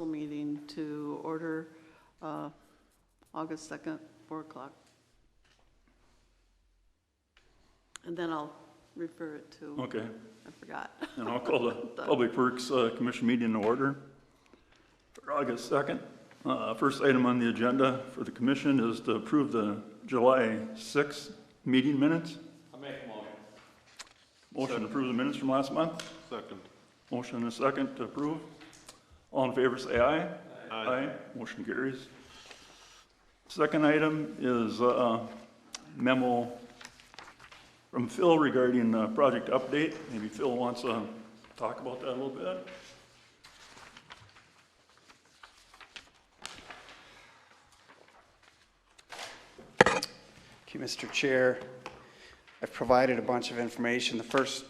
council meeting to order August 2nd, 4 o'clock. And then I'll refer it to, Okay, I forgot. and I'll call the Public Works Commission meeting to order for August 2nd. First item on the agenda for the commission is to approve the July 6th meeting minutes. I'll make a motion. Motion to approve the minutes from last month. Second. Motion and a second to approve. All in favor say aye. Aye. Motion carries. Second item is memo from Phil regarding project update. Maybe Phil wants to talk about that a little bit. Thank you, Mr. Chair. I've provided a bunch of information. The first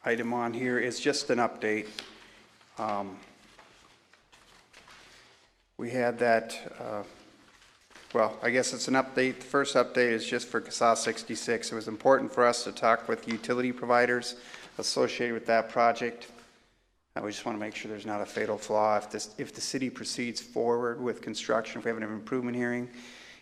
item on here is just an update. We had that, well, I guess it's an update. The first update is just for CASA 66. It was important for us to talk with utility providers associated with that project. We just want to make sure there's not a fatal flaw. If the city proceeds forward with construction, if we have an improvement hearing,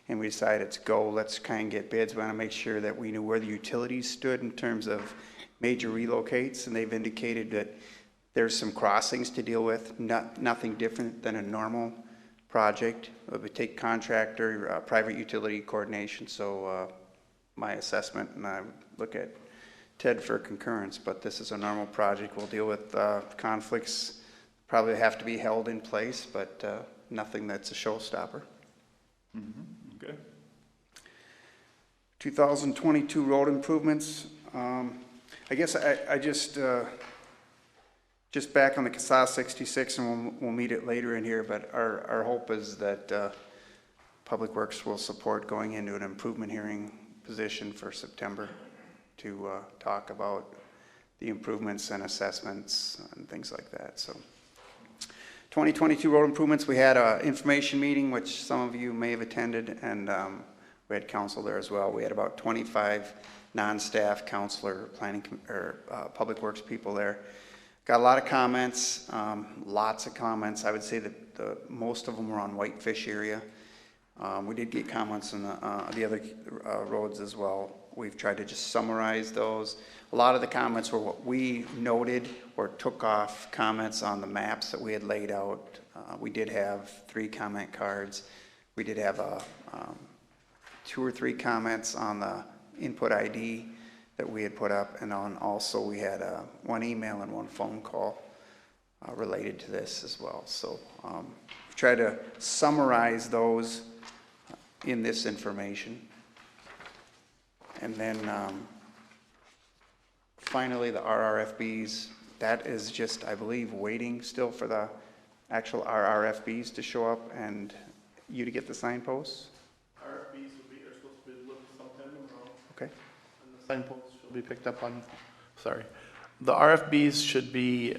and we decided to go, let's kind of get bids. We want to make sure that we knew where the utilities stood in terms of major relocates, and they've indicated that there's some crossings to deal with, nothing different than a normal project. It would take contractor, private utility coordination, so my assessment, and I would look at Ted for concurrence, but this is a normal project. We'll deal with conflicts, probably have to be held in place, but nothing that's a showstopper. Mm-hmm. Okay. 2022 road improvements. I guess I just back on the CASA 66, and we'll meet it later in here, but our hope is that Public Works will support going into an improvement hearing position for September to talk about the improvements and assessments and things like that. So 2022 road improvements, we had an information meeting, which some of you may have attended, and we had council there as well. We had about 25 non-staff counselor planning or Public Works people there. Got a lot of comments, lots of comments. I would say that most of them were on Whitefish area. We did get comments on the other roads as well. We've tried to just summarize those. A lot of the comments were what we noted or took off comments on the maps that we had laid out. We did have 3 comment cards. We did have 2 or 3 comments on the input ID that we had put up, and on also we had 1 email and 1 phone call related to this as well. So try to summarize those in this information. And then finally the RRFBs, that is just, I believe, waiting still for the actual RRFBs to show up and you to get the signposts. RFBs are supposed to be delivered sometime tomorrow. Okay. And the signposts should be picked up on, sorry. The RFBs should be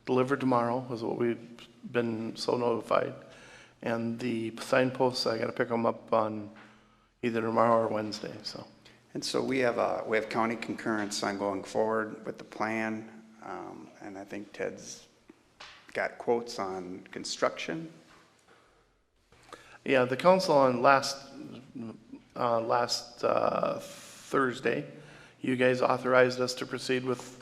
delivered tomorrow, is what we've been so notified. And the signposts, I got to pick them up on either tomorrow or Wednesday. So. And so we have county concurrence on going forward with the plan, and I think Ted's got quotes on construction. Yeah, the council on last Thursday, you guys authorized us to proceed with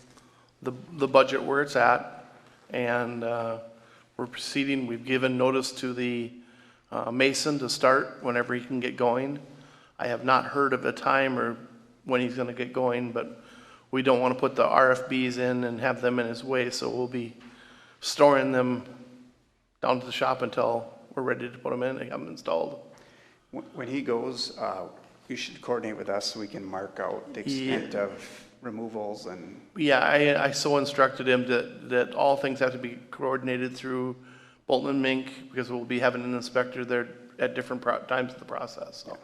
the budget where it's at, and we're proceeding. We've given notice to the mason to start whenever he can get going. I have not heard of a time or when he's going to get going, but we don't want to put the RFBs in and have them in his way, so we'll be storing them down to the shop until we're ready to put them in and have them installed. When he goes, you should coordinate with us so we can mark out the extent of removals and... Yeah, I so instructed him that all things have to be coordinated through Bolton and Mink, because we'll be having an inspector there at different times of the process. So. Yeah.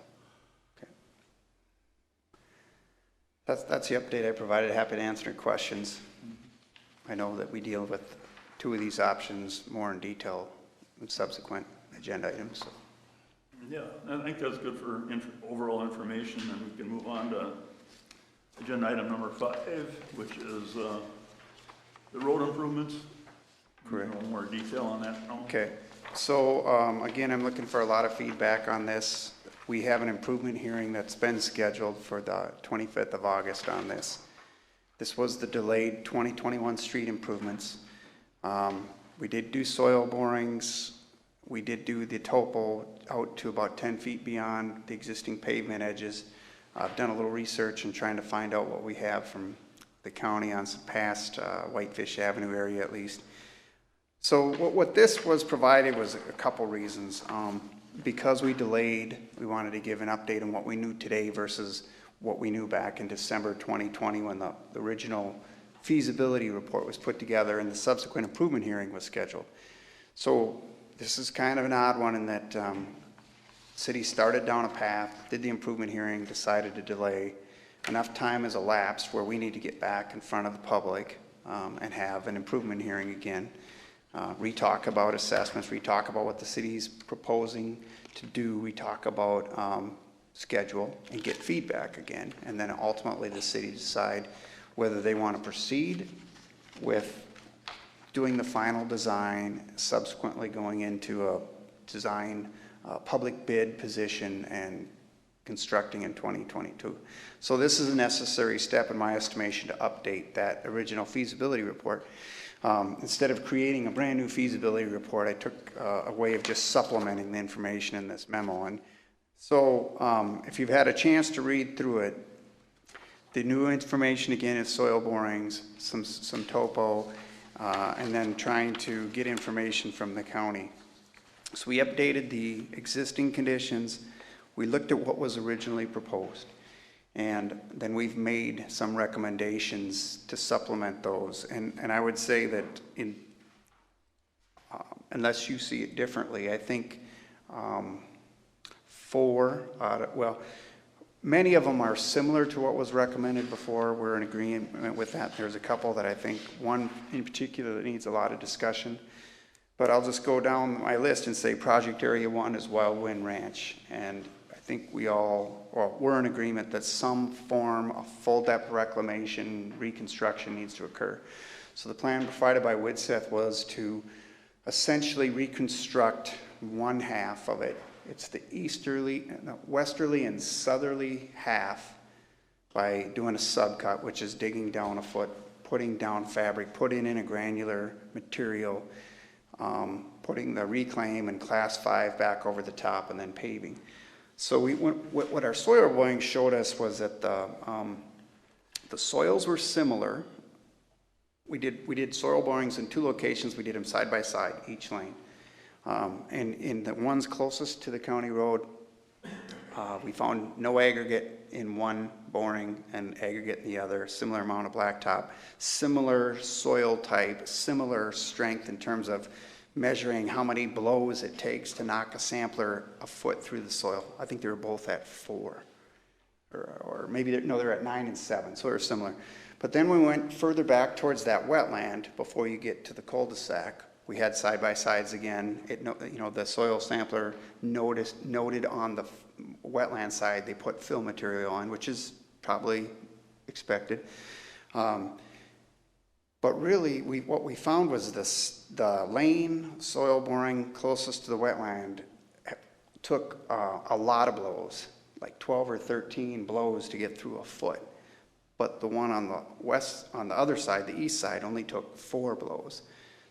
That's the update I provided. Happy to answer questions. I know that we deal with 2 of these options more in detail in subsequent agenda items. So. Yeah, I think that's good for overall information, and we can move on to agenda item number 5, which is the road improvements. Correct. A little more detail on that. Okay, so again, I'm looking for a lot of feedback on this. We have an improvement hearing that's been scheduled for the 25th of August on this. This was the delayed 2021 street improvements. We did do soil borings. We did do the topo out to about 10 feet beyond the existing pavement edges. I've done a little research and trying to find out what we have from the county on some past Whitefish Avenue area at least. So what this was provided was a couple reasons. Because we delayed, we wanted to give an update on what we knew today versus what we knew back in December 2020 when the original feasibility report was put together and the subsequent improvement hearing was scheduled. So this is kind of an odd one in that city started down a path, did the improvement hearing, decided to delay. Enough time has elapsed where we need to get back in front of the public and have an improvement hearing again. Re-talk about assessments, re-talk about what the city's proposing to do, re-talk about schedule and get feedback again. And then ultimately the city decide whether they want to proceed with doing the final design, subsequently going into a design public bid position and constructing in 2022. So this is a necessary step in my estimation to update that original feasibility report. Instead of creating a brand new feasibility report, I took a way of just supplementing the information in this memo. And so if you've had a chance to read through it, the new information again is soil borings, some topo, and then trying to get information from the county. So we updated the existing conditions. We looked at what was originally proposed. And then we've made some recommendations to supplement those. And I would say that unless you see it differently, I think many of them are similar to what was recommended before. We're in agreement with that. There's a couple that I think, one in particular that needs a lot of discussion. But I'll just go down my list and say project area 1 is Wild Wind Ranch. And I think we're in agreement that some form of full depth reclamation, reconstruction needs to occur. So the plan provided by Widseth was to essentially reconstruct one half of it. It's the westerly and southerly half by doing a subcut, which is digging down a foot, putting down fabric, putting in a granular material, putting the reclaim and class 5 back over the top, and then paving. So what our soil boring showed us was that the soils were similar. We did soil borings in 2 locations. We did them side by side, each lane. And in the ones closest to the county road, we found no aggregate in one boring and aggregate in the other, similar amount of blacktop, similar soil type, similar strength in terms of measuring how many blows it takes to knock a sampler a foot through the soil. I think they were both at 4, or maybe they're at 9 and 7, so they're similar. But then we went further back towards that wetland before you get to the cul-de-sac. We had side-by-sides again. The soil sampler noted on the wetland side, they put fill material on, which is probably expected. But really, what we found was the lane soil boring closest to the wetland took a lot of blows, like 12 or 13 blows to get through a foot. But the one on the other side, the east side, only took 4 blows.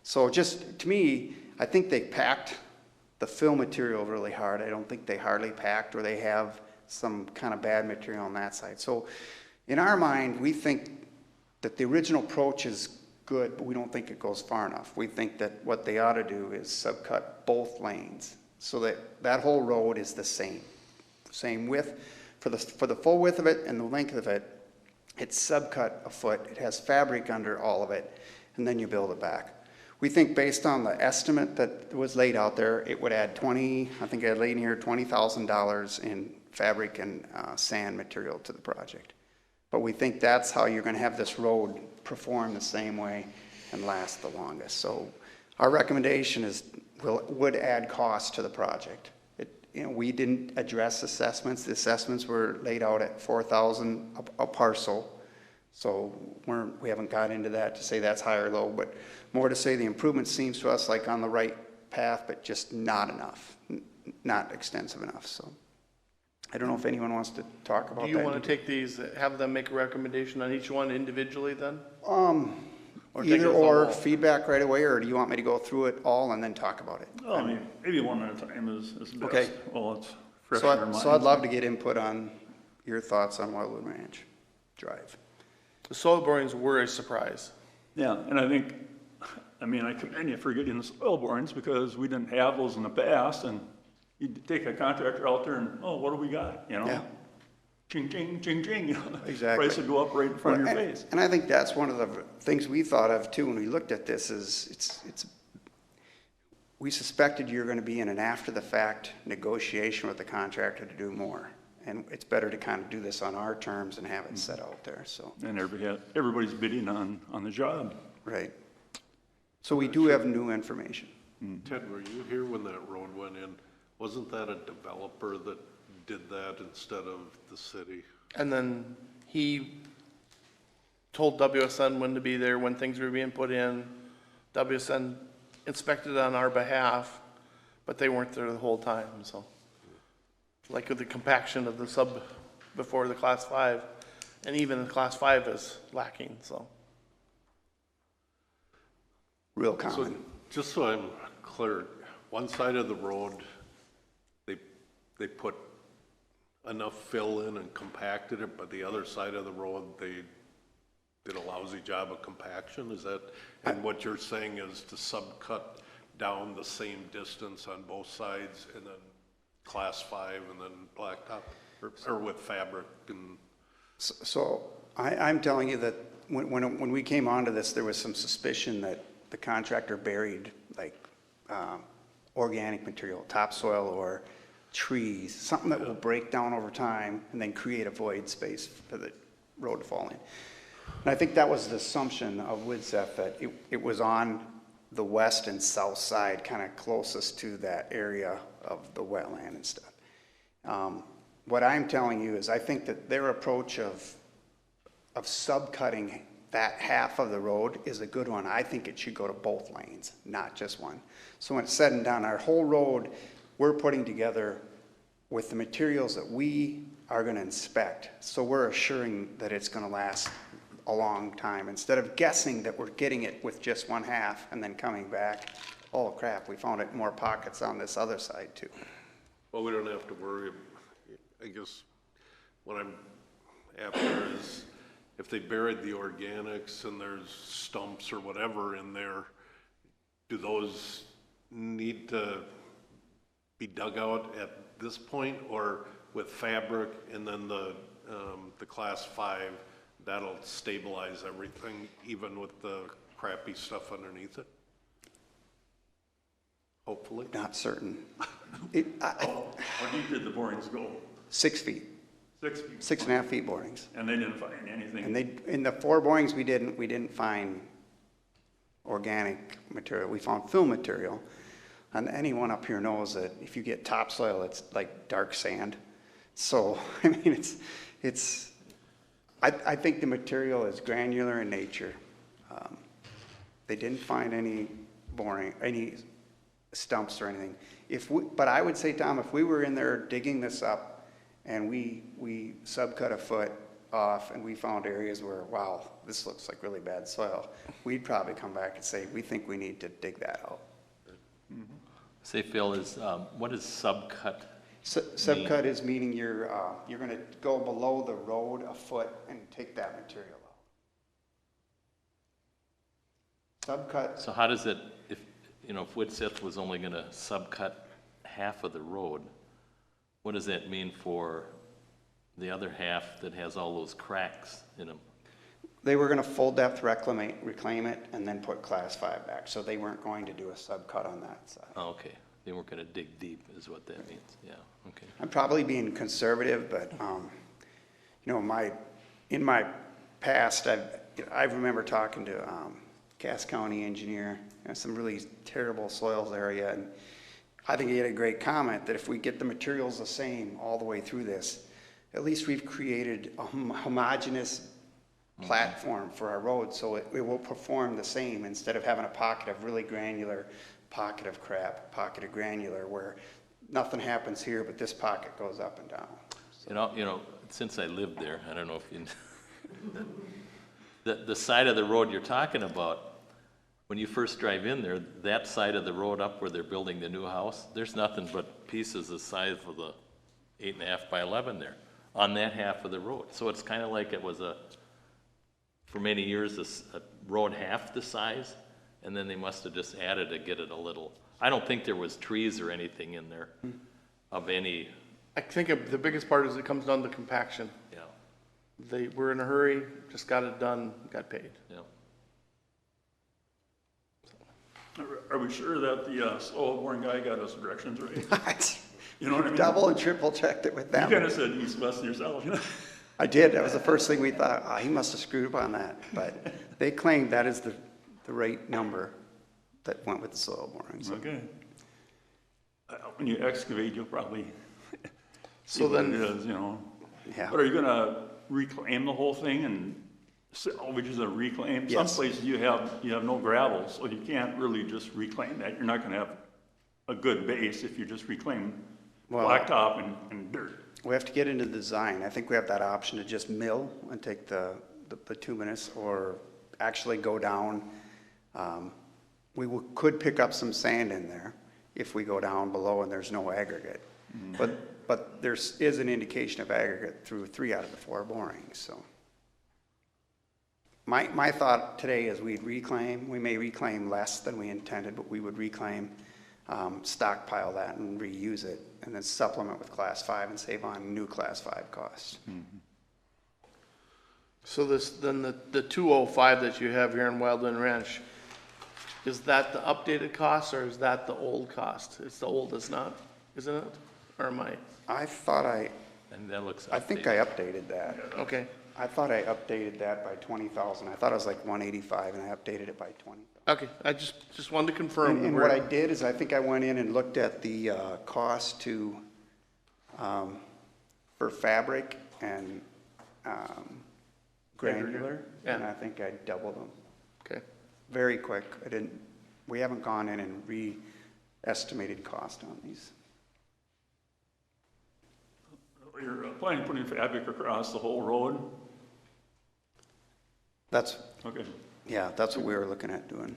So just, to me, I think they packed the fill material really hard. I don't think they hardly packed, or they have some kind of bad material on that side. So in our mind, we think that the original approach is good, but we don't think it goes far enough. We think that what they ought to do is subcut both lanes so that whole road is the same width. For the full width of it and the length of it, it's subcut a foot. It has fabric under all of it, and then you build it back. We think based on the estimate that was laid out there, it would add I think I laid in here $20,000 in fabric and sand material to the project. But we think that's how you're going to have this road perform the same way and last the longest. So our recommendation is would add cost to the project. We didn't address assessments. The assessments were laid out at $4,000 a parcel. So we haven't got into that to say that's high or low, but more to say the improvement seems to us like on the right path, but just not enough, not extensive enough, so. I don't know if anyone wants to talk about Do that. you want to take these, have them make a recommendation on each one individually then? Or take it Either as a or whole? feedback right away, or do you want me to go through it all and then talk about it? I mean, maybe one at a time is best. Okay. Well, it's fresh So in our minds. So I'd love to get input on your thoughts on Wildwood Ranch Drive. The soil borings were a surprise. Yeah, and I think, I mean, I commend you for getting the soil borings because we didn't have those in the past, and you'd take a contractor out there and, oh, what do we got, you know? Yeah. Ching, ching, ching, ching, you know? Exactly. Price would go up right in front of your And- face. And I think that's one of the things we thought of too when we looked at this is we suspected you're gonna be in an after-the-fact negotiation with the contractor to do more. And it's better to kind of do this on our terms and have it set out there, so, And everybody's bidding on the job. right. So we do have new information. Ted, were you here when that road went in? Wasn't that a developer that did that instead of the city? And then he told WSN when to be there, when things were being put in. WSN inspected on our behalf, but they weren't there the whole time, so. Like with the compaction of the sub before the class 5, and even the class 5 is lacking, so. Real So, common. just so I'm clear, one side of the road, they put enough fill in and compacted it, but the other side of the road, they did a lousy job of compaction, is that? And what you're saying is to subcut down the same distance on both sides and then class 5 and then blacktop, or with fabric and? So I'm telling you that when we came onto this, there was some suspicion that the contractor buried like organic material, topsoil or trees, something that will break down over time and then create a void space for the road to fall in. And I think that was the assumption of WIDSEF, that it was on the west and south side, kind of closest to that area of the wetland and stuff. What I'm telling you is I think that their approach of subcutting that half of the road is a good one. I think it should go to both lanes, not just one. So when it's said and done, our whole road, we're putting together with the materials that we are going to inspect. So we're assuring that it's going to last a long time, instead of guessing that we're getting it with just one half and then coming back, oh crap, we found it more pockets on this other side too. Well, we don't have to worry. I guess what I'm after is if they buried the organics and there's stumps or whatever in there, do those need to be dug out at this point, or with fabric and then the class 5, that'll stabilize everything even with the crappy stuff underneath it? Hopefully. Not certain. How deep did the borings go? 6 feet, 6 feet? 6.5 feet borings. And they didn't find anything? And in the 4 borings we didn't find organic material. We found fill material. And anyone up here knows that if you get topsoil, it's like dark sand. So, I mean, I think the material is granular in nature. They didn't find any stumps or anything. But I would say, Tom, if we were in there digging this up and we subcut a foot off and we found areas where, wow, this looks like really bad soil, we'd probably come back and say, we think we need to dig that out. Say, Phil, what is subcut? Subcut is meaning you're going to go below the road a foot and take that material out. Subcut. So how does it, if WIDSEF was only going to subcut half of the road, what does that mean for the other half that has all those cracks in them? They were going to full depth reclaim it and then put class 5 back. So they weren't going to do a subcut on that side. Oh, okay. They weren't going to dig deep is what that means. Yeah, okay. I'm probably being conservative, but in my past, I remember talking to Cass County engineer, some really terrible soils area, and I think he had a great comment that if we get the materials the same all the way through this, at least we've created a homogeneous platform for our road, so it will perform the same instead of having a pocket of really granular, pocket of crap, pocket of granular, where nothing happens here, but this pocket goes up and down. You know, since I lived there, I don't know if you, the side of the road you're talking about, when you first drive in there, that side of the road up where they're building the new house, there's nothing but pieces the size of the 8.5 by 11 there, on that half of the road. So it's kind of like it was for many years, a road half the size, and then they must have just added to get it a little. I don't think there was trees or anything in there of any, I think the biggest part is it comes down to compaction. you know, They were in a hurry, just got it done, got paid. you know. Are we sure that the slow boring guy got us directions right? You know what I mean? Double and triple checked it with You them. kind of said east-west yourself, you know? I did, that was the first thing we thought, he must have screwed up on that, but they claimed that is the right number that went with the soil boring, so. Okay. When you excavate, you'll probably see So what then- it is, you know? Yeah. But are you gonna reclaim the whole thing and salvage the reclaim? Some Yes. places you have no gravel, so you can't really just reclaim that. You're not gonna have a good base if you just reclaim Well- blacktop and dirt. We have to get into the design. I think we have that option to just mill and take the bituminous, or actually go down. Could pick up some sand in there if we go down below and there's no aggregate. But there is an indication of aggregate through 3 out of the 4 borings, so. My thought today is we may reclaim less than we intended, but we would reclaim, stockpile that and reuse it, and then supplement with class 5 and save on new class 5 costs. So then the 205 that you have here in Wildland Ranch, is that the updated cost or is that the old cost? It's the old, it's not, isn't it? Or am I? And that looks I think updated. I updated that. Okay, I thought I updated that by 20,000. I thought it was like 185 and I updated it by 20. okay, I just wanted to confirm. And what I did is I think I went in and looked at the cost for fabric and granular, and Yeah. I think I doubled them. Okay, Very quick. We haven't gone in and re-estimated cost on these. You're planning on putting fabric across the whole road? That's Okay. what we were looking at doing.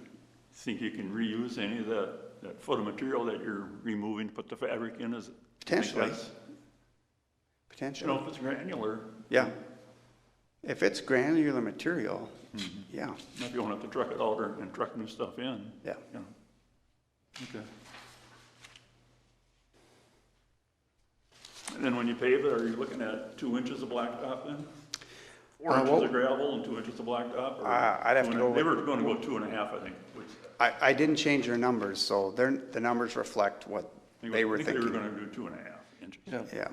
Think you can reuse any of that foot of material that you're removing to put the fabric in? Is it? Potentially. You know, Potentially. if it's granular, Yeah. If it's granular material, yeah, if you won't have to truck it out and truck new stuff in. yeah. Yeah. Okay. And then when you pave it, are you looking at 2 inches of blacktop then? 4 inches of gravel and 2 inches of blacktop? Or I'd have to go They with- were gonna go 2.5, I think. I didn't change their numbers, so the numbers reflect what they were I think they were thinking. gonna do 2.5 inches. yeah. Yeah.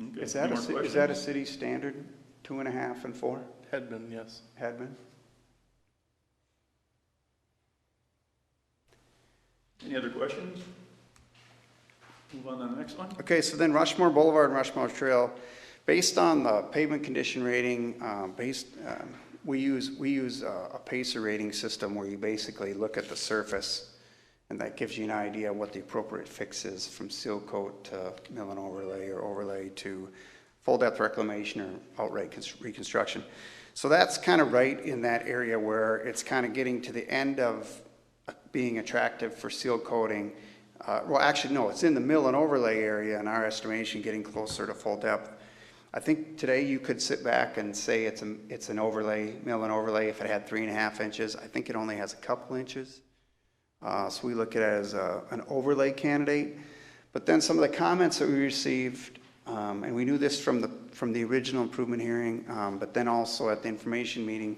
Okay. Is that Any more is that a questions? city standard, 2.5 and 4, Had been, yes. had been? Any other questions? Move on to the next one. Okay, so then Rushmore Boulevard and Rushmore Trail, based on the pavement condition rating, we use a PACER rating system where you basically look at the surface, and that gives you an idea what the appropriate fix is, from seal coat to mill and overlay, or overlay to full depth reclamation or outright reconstruction. So that's kind of right in that area where it's kind of getting to the end of being attractive for seal coating. Well, actually, no, it's in the mill and overlay area in our estimation, getting closer to full depth. I think today you could sit back and say it's an overlay, mill and overlay, if it had 3.5 inches. I think it only has a couple inches. So we look at it as an overlay candidate. But then some of the comments that we received, and we knew this from the original improvement hearing, but then also at the information meeting,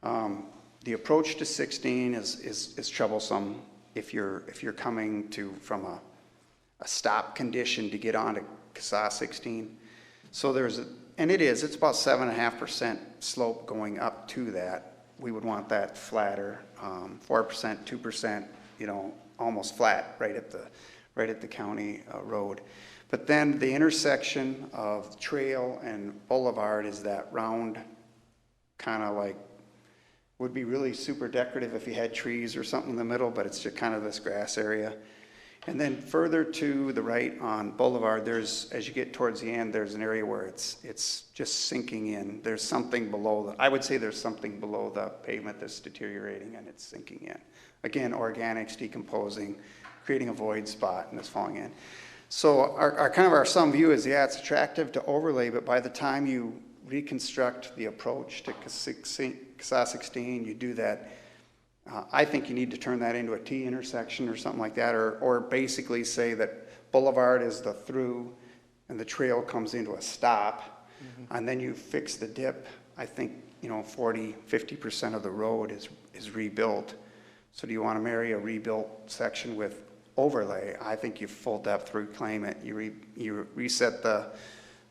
the approach to 16 is troublesome if you're coming from a stop condition to get onto CASA 16. So it's about 7.5% slope going up to that. We would want that flatter, 4%, 2%, almost flat right at the county road. But then the intersection of Trail and Boulevard is that round, kind of like, would be really super decorative if you had trees or something in the middle, but it's just kind of this grass area. And then further to the right on Boulevard, there's, as you get towards the end, there's an area where it's just sinking in. There's something below I would say there's something below the pavement that's deteriorating and it's sinking in. Again, organics decomposing, creating a void spot and it's falling in. So our kind of our sum view is, yeah, it's attractive to overlay, but by the time you reconstruct the approach to CSA 16, you do that. I think you need to turn that into a T intersection or something like that, or basically say that Boulevard is the through and the Trail comes into a stop, and then you fix the dip. I think, 40–50% of the road is rebuilt. So do you want to marry a rebuilt section with overlay? I think you full depth reclaim it. You reset the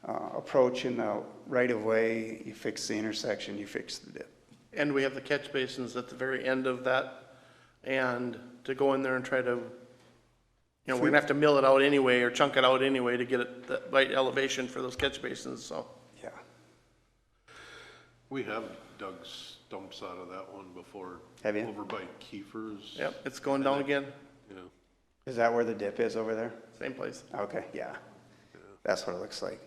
approach in the right of way. You fix the intersection. You fix the dip. And we have the catch basins at the very end of that, and to go in there and try to, we're gonna have to mill it out anyway, or chunk it out anyway to get it the right elevation for those catch basins, so. Yeah. We have dug stumps out of that one before. Have you? Over by Kiefer's. Yep, it's going down again, Yeah. Is that where the dip is over there? same place. Okay, yeah. That's what it looks like.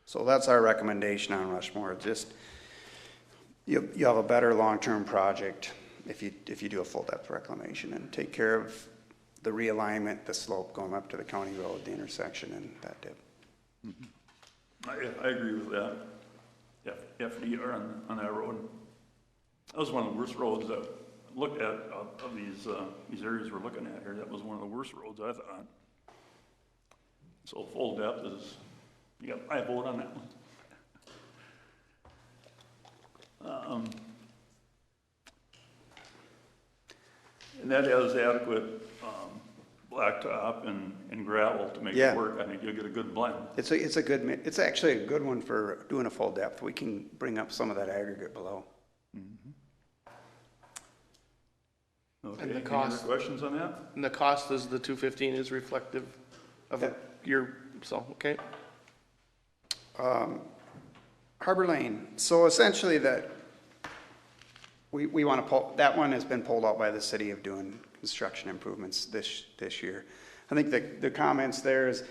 So that's our recommendation on Rushmore. Just, you have a better long-term project if you do a full depth reclamation and take care of the realignment, the slope going up to the county road, the intersection and that dip. I agree with that. FDR on that road. That was one of the worst roads that I looked at of these areas we're looking at here. That was one of the worst roads, I thought. So full depth is, I vote on that one. And that has adequate blacktop and gravel to make Yeah. it work. I think you'll get a good blend. It's actually a good one for doing a full depth. We can bring up some of that aggregate below. Okay, And the any other cost? questions on that? And the cost is the 215 is reflective of your, so, okay. Harbor Lane. So essentially that we want to pull, that one has been pulled out by the city of doing construction improvements this year. I think the comments there is,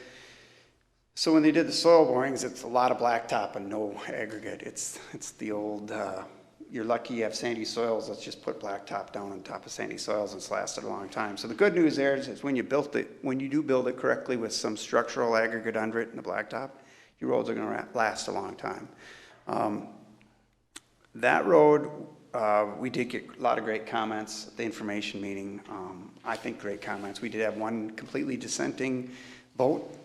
so when they did the soil borings, it's a lot of blacktop and no aggregate. It's the old, you're lucky you have sandy soils, let's just put blacktop down on top of sandy soils, and it's lasted a long time. So the good news there is when you do build it correctly with some structural aggregate under it and the blacktop, your roads are gonna last a long time. That road, we did get a lot of great comments at the information meeting. I think great comments. We did have one completely dissenting vote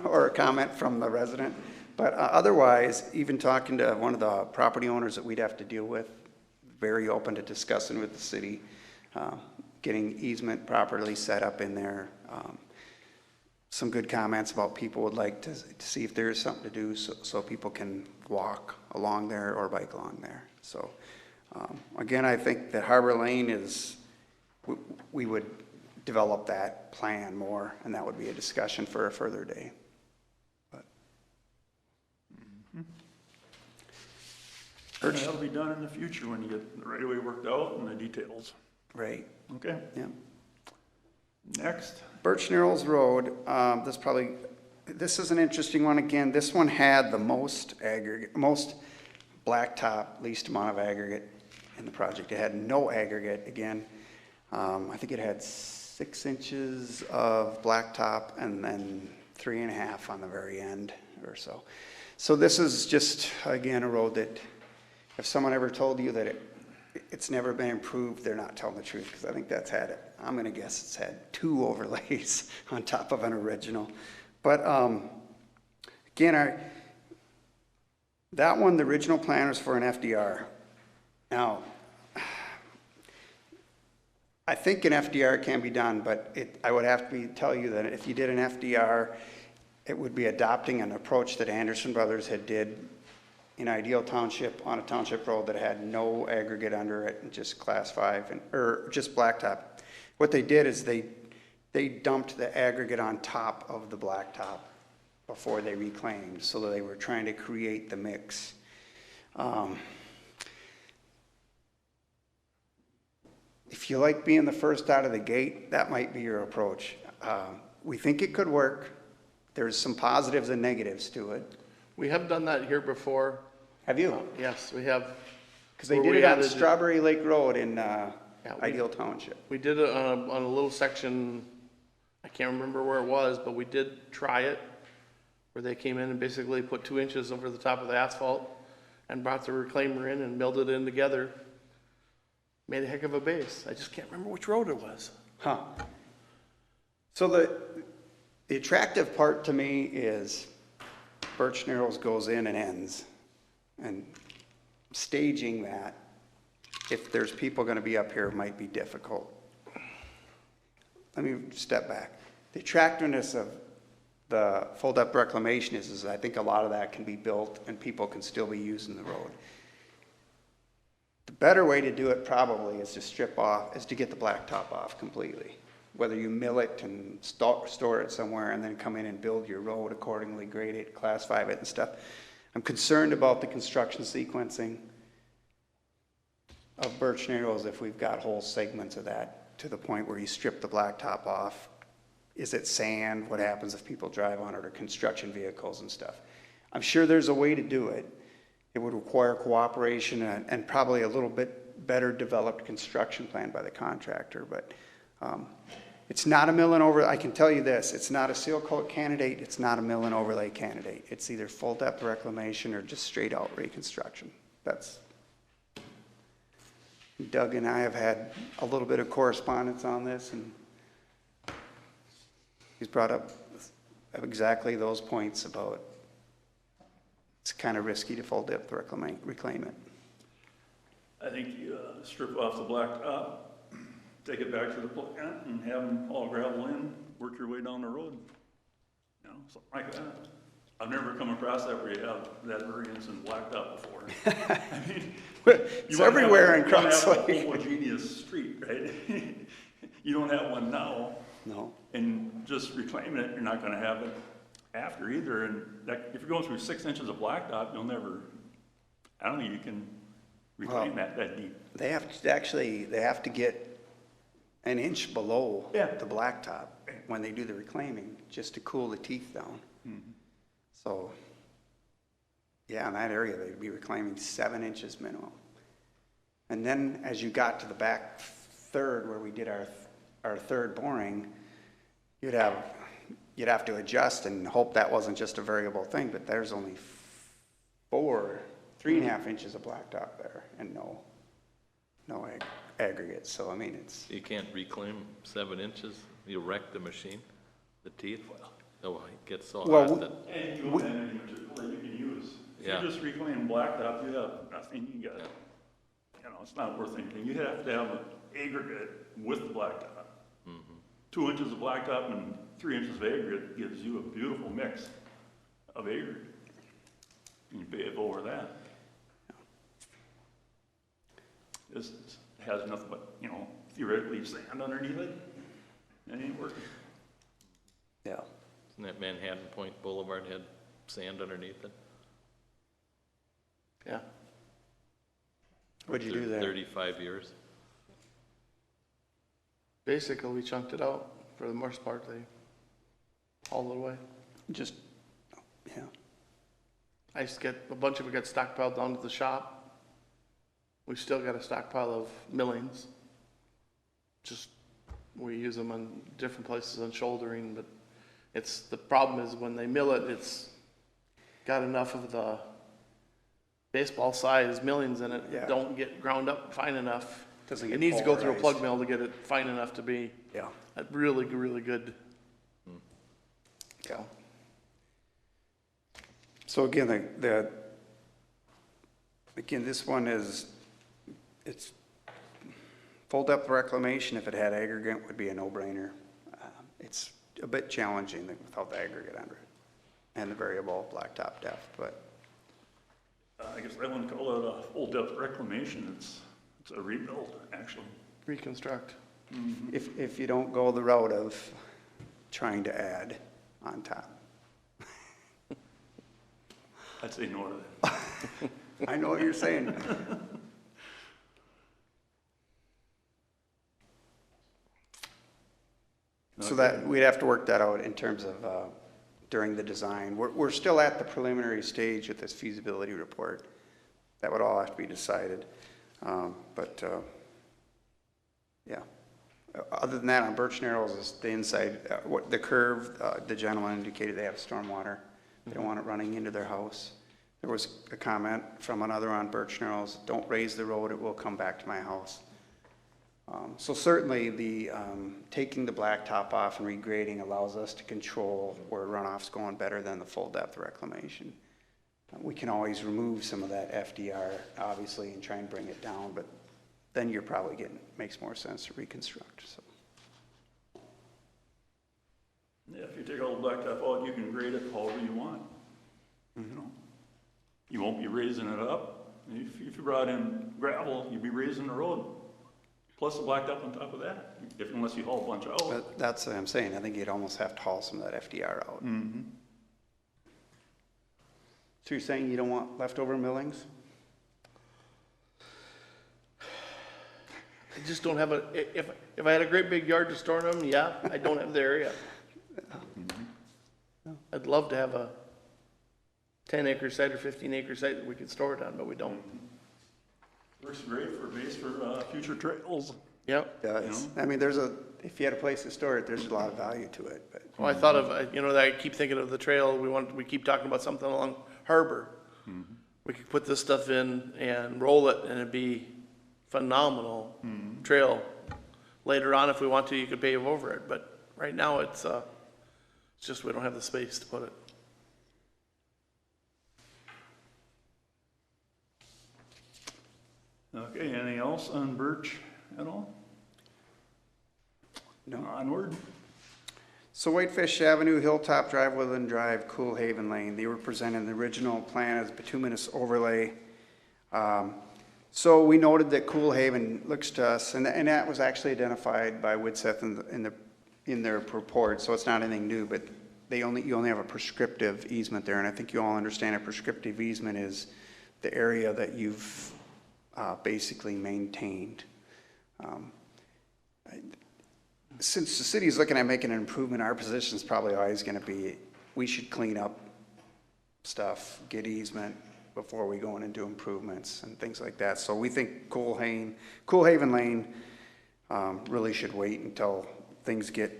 or a comment from the resident. But otherwise, even talking to one of the property owners that we'd have to deal with, very open to discussing with the city, getting easement properly set up in there. Some good comments about people would like to see if there's something to do so people can walk along there or bike along there. So again, I think that Harbor Lane is, we would develop that plan more, and that would be a discussion for a further day. But Birch, that'll be done in the future when you get the right of way worked out and the details. right, Okay, yeah. next. Birch Narrows Road, this is an interesting one again. This one had the most aggregate, most blacktop, least amount of aggregate in the project. It had no aggregate again. I think it had 6 inches of blacktop and then 3.5 on the very end or so. So this is just, again, a road that if someone ever told you that it's never been improved, they're not telling the truth, because I think that's had, I'm going to guess it's had 2 overlays on top of an original. But again, that one, the original plan was for an FDR. Now, I think an FDR can be done, but I would have to tell you that if you did an FDR, it would be adopting an approach that Anderson Brothers had did in Ideal Township on a township road that had no aggregate under it and just class 5 or just blacktop. What they did is they they dumped the aggregate on top of the blacktop before they reclaimed, so that they were trying to create the mix. If you like being the first out of the gate, that might be your approach. We think it could work. There's some positives and negatives to it. We have done that here before. Have you? Yes, we have. Because they Where did we it on added- Strawberry Lake Road in we- Ideal Township. We did it on a little section, I can't remember where it was, but we did try it, where they came in and basically put 2 inches over the top of the asphalt and brought the reclaimer in and milled it in together. Made a heck of a base. I just can't remember which road it was. Huh. So the attractive part to me is Birch Narrows goes in and ends. And staging that, if there's people gonna be up here, might be difficult. Let me step back. The attractiveness of the full-depth reclamation is I think a lot of that can be built and people can still be using the road. The better way to do it probably is to get the blacktop off completely. Whether you mill it and store it somewhere and then come in and build your road accordingly, grade it, classify it and stuff. I'm concerned about the construction sequencing of Birch Narrows if we've got whole segments of that to the point where you strip the blacktop off. Is it sand? What happens if people drive on it, or construction vehicles and stuff? I'm sure there's a way to do it. It would require cooperation and probably a little bit better developed construction plan by the contractor, but it's not a mill and overlay. I can tell you this, it's not a seal coat candidate, it's not a mill and overlay candidate. It's either full depth reclamation or just straight out reconstruction. That's, Doug and I have had a little bit of correspondence on this, and he's brought up exactly those points about it's kind of risky to full depth reclaim it. I think you strip off the blacktop, take it back to the plant and have them all gravel in, work your way down the road. You know, something like that. I've never come across that where you have that variance in blacktop before. I mean, It's everywhere in Cross You want to Lake. have a homogeneous street, right? You don't have one now. No. And just reclaiming it, you're not gonna have it after either. And that, if you're going through 6 inches of blacktop, you'll never, I don't think you can reclaim that deep. They have to get an inch below Yeah. the blacktop when they do the reclaiming, just to cool the teeth down. So, yeah, in that area, they'd be reclaiming 7 inches minimum. And then as you got to the back third, where we did our third boring, you'd have to adjust and hope that wasn't just a variable thing, but there's only 3.5 inches of blacktop there and no aggregate. So, I mean, it's, You can't reclaim 7 inches, you wreck the machine, the teeth, oh, it gets so Well, hot that, And you don't have any material that you can use. If Yeah. you just reclaim blacktop, you have nothing, you got, you know, it's not worth anything. You have to have an aggregate with the blacktop. 2 inches of blacktop and 3 inches of aggregate gives you a beautiful mix of aggregate. And you pave over that. This has nothing but, you know, theoretically sand underneath it. It ain't working. yeah. isn't that Manhattan Point Boulevard had sand underneath it? Yeah. What'd you do there? 35 years. Basically, we chunked it out for the most part. They hauled it away. Just, yeah. I just get, a bunch of it got stockpiled down to the shop. We still got a stockpile of millings. Just, we use them on different places on shouldering, but the problem is when they mill it, it's got enough of the baseball size millings in it. Yeah. Don't get ground up fine enough. Doesn't It get needs to go through a plug pulverized. mill to get it fine enough to be Yeah. a really, really good. Yeah. So again, again, this one it's full depth reclamation. If it had aggregate, would be a no-brainer. It's a bit challenging without the aggregate under it and the variable blacktop depth, but I guess I wouldn't call it a full depth reclamation. It's a rebuild, actually. Reconstruct. if you don't go the route of trying to add on top. I'd say no to that. I know what you're saying. So that, we'd have to work that out in terms of during the design. We're still at the preliminary stage with this feasibility report. That would all have to be decided. Yeah. Other than that, on Birch Narrows, is the inside, what the curve, the gentleman indicated they have stormwater. They don't want it running into their house. There was a comment from another on Birch Narrows, don't raise the road, it will come back to my house. So certainly the taking the blacktop off and regrading allows us to control where runoff's going better than the full depth reclamation. We can always remove some of that FDR, obviously, and try and bring it down, but then you're probably getting, makes more sense to reconstruct, so. Yeah, if you take all the blacktop out, you can grade it however you want. You know, you won't be raising it up. If you brought in gravel, you'd be raising the road, plus the blacktop on top of that, unless you haul a bunch out. But that's what I'm saying, I think you'd almost have to haul some of that FDR out. So you're saying you don't want leftover millings? I just don't have if I had a great big yard to store them, yeah, I don't have the area. I'd love to have a 10-acre site or 15-acre site that we could store it on, but we don't. Works great for base for future trails. Yep. Yeah, I mean, if you had a place to store it, there's a lot of value to it, but. Well, I thought of, I keep thinking of the trail, we keep talking about something along Harbor. We could put this stuff in and roll it, and it'd be phenomenal trail. Later on, if we want to, you could pave over it, but right now it's just we don't have the space to put it. Okay, anything else on Birch at all? No. Onward. So Whitefish Avenue, Hilltop Drive, Woodland Drive, Cool Haven Lane, they were presented in the original plan as bituminous overlay. So we noted that Cool Haven looks to us, and that was actually identified by Widseth in their report, so it's not anything new, but you only have a prescriptive easement there, and I think you all understand a prescriptive easement is the area that you've basically maintained. Since the city is looking at making an improvement, our position is probably always going to be, we should clean up stuff, get easement before we go in and do improvements and things like that. So we think Cool Haven Lane really should wait until things get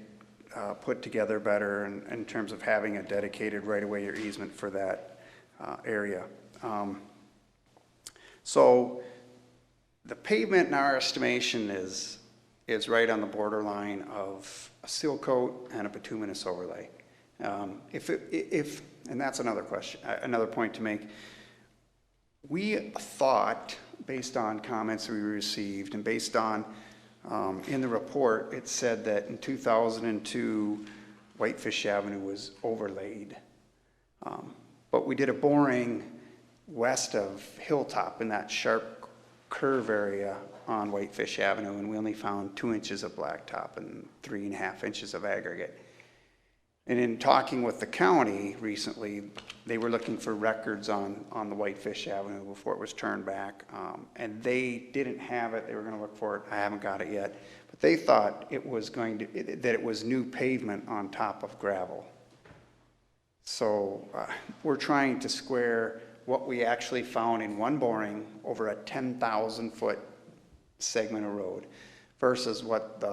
put together better in terms of having a dedicated right-of-way or easement for that area. So the pavement in our estimation is right on the borderline of a seal coat and a bituminous overlay. And that's another question, another point to make. We thought, based on comments we received and based on, in the report, it said that in 2002, Whitefish Avenue was overlaid. But we did a boring west of Hilltop in that sharp curve area on Whitefish Avenue, and we only found 2 inches of blacktop and 3.5 inches of aggregate. And in talking with the county recently, they were looking for records on the Whitefish Avenue before it was turned back, and they didn't have it. They were going to look for it. I haven't got it yet, but they thought it was that it was new pavement on top of gravel. So we're trying to square what we actually found in one boring over a 10,000-foot segment of road versus what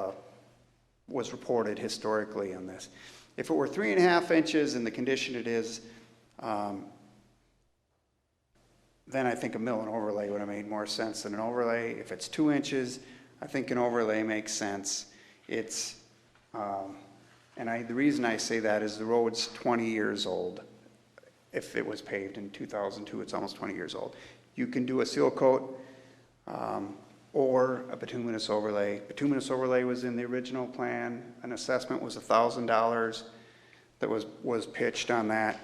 was reported historically on this. If it were 3.5 inches in the condition it is, then I think a mill and overlay would have made more sense than an overlay. If it's 2 inches, I think an overlay makes sense. It's, the reason I say that is the road's 20 years old. If it was paved in 2002, it's almost 20 years old. You can do a seal coat or a bituminous overlay. Bituminous overlay was in the original plan. An assessment was $1,000 that was pitched on that.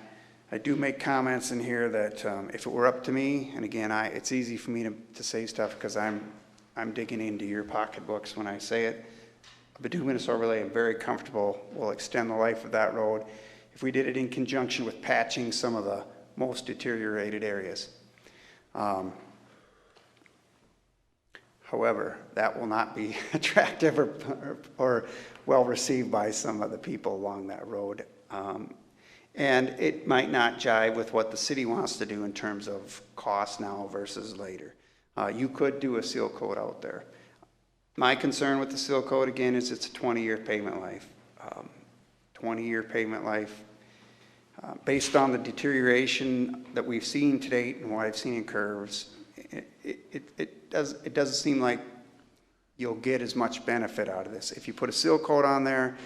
I do make comments in here that if it were up to me, and again, it's easy for me to say stuff because I'm digging into your pocketbooks when I say it. bituminous overlay, I'm very comfortable, will extend the life of that road if we did it in conjunction with patching some of the most deteriorated areas. However, that will not be attractive or well received by some of the people along that road. And it might not jive with what the city wants to do in terms of cost now versus later. You could do a seal coat out there. My concern with the seal coat, again, is it's a 20-year pavement life. 20-year pavement life. Based on the deterioration that we've seen to date and what I've seen in curves, it doesn't seem like you'll get as much benefit out of this. If you put a seal coat on there,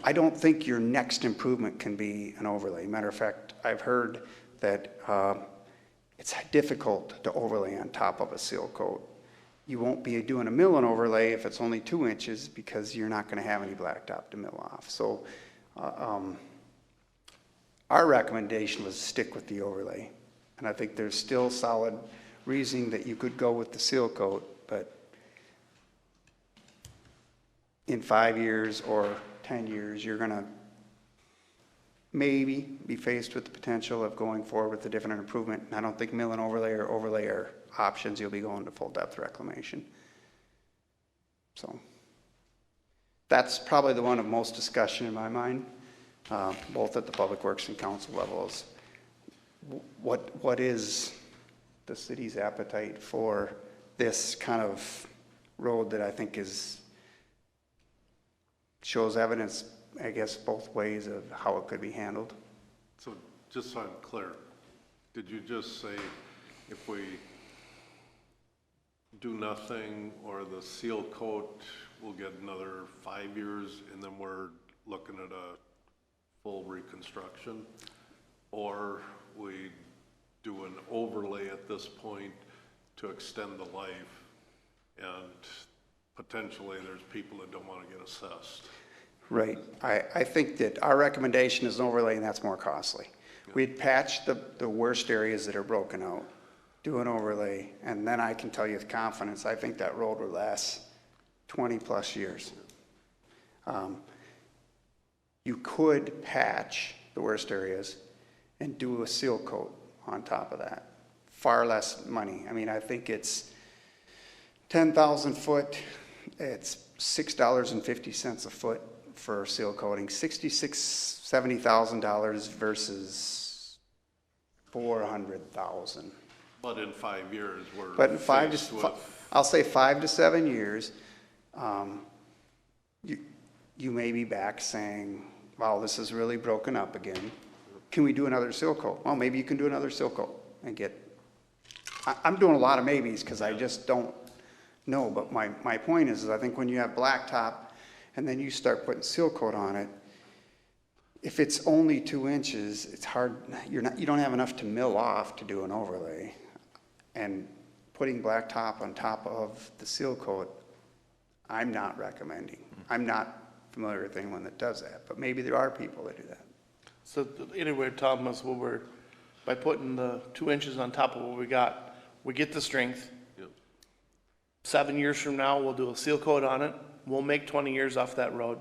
I don't think your next improvement can be an overlay. Matter of fact, I've heard that it's difficult to overlay on top of a seal coat. You won't be doing a mill and overlay if it's only 2 inches because you're not going to have any blacktop to mill off. So our recommendation was stick with the overlay. And I think there's still solid reasoning that you could go with the seal coat, but in 5 years or 10 years, you're going to maybe be faced with the potential of going forward with a different improvement. And I don't think mill and overlay or overlay are options. You'll be going to full depth reclamation. So that's probably the one of most discussion in my mind, both at the Public Works and Council levels. What is the city's appetite for this kind of road that I think shows evidence, I guess, both ways of how it could be handled? So just so I'm clear, did you just say if we do nothing or the seal coat, we'll get another 5 years and then we're looking at a full reconstruction? Or we do an overlay at this point to extend the life, and potentially there's people that don't want to get assessed? Right. I think that our recommendation is an overlay, and that's more costly. Yeah. We'd patch the worst areas that are broken out, do an overlay, and then I can tell you with confidence, I think that road will last 20 plus years. You could patch the worst areas and do a seal coat on top of that. Far less money. I mean, I think it's 10,000 foot, it's $6.50 a foot for seal coating, $70,000 versus $400,000. But in 5 years, we're I'll say 5 to 7 years, you may be back saying, wow, this is really broken up again. Can we do another seal coat? Well, maybe you can do another seal coat and get, I'm doing a lot of maybes because I just don't know. But my point is I think when you have blacktop and then you start putting seal coat on it, if it's only 2 inches, it's hard, you don't have enough to mill off to do an overlay. And putting blacktop on top of the seal coat, I'm not recommending. I'm not familiar with anyone that does that, but maybe there are people that do that. So anyway, Thomas, by putting the 2 inches on top of what we got, we get the strength. Yep. 7 years from now, we'll do a seal coat on it. We'll make 20 years off that road.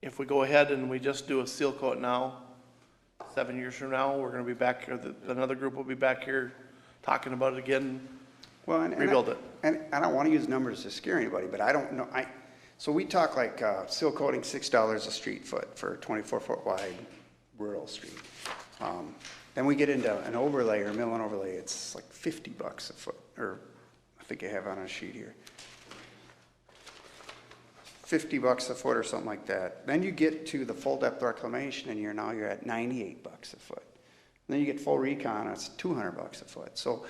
If we go ahead and we just do a seal coat now, 7 years from now, we're going to be back here, another group will be back here talking about it again, rebuild it. And I don't want to use numbers to scare anybody, but I don't know. So we talk like seal coating $6 a street foot for a 24-foot wide rural street. Then we get into an overlay or mill and overlay, it's like $50 a foot, or I think I have on a sheet here. $50 a foot or something like that. Then you get to the full depth reclamation and you're at $98 a foot. And then you get full recon, it's $200 a foot. So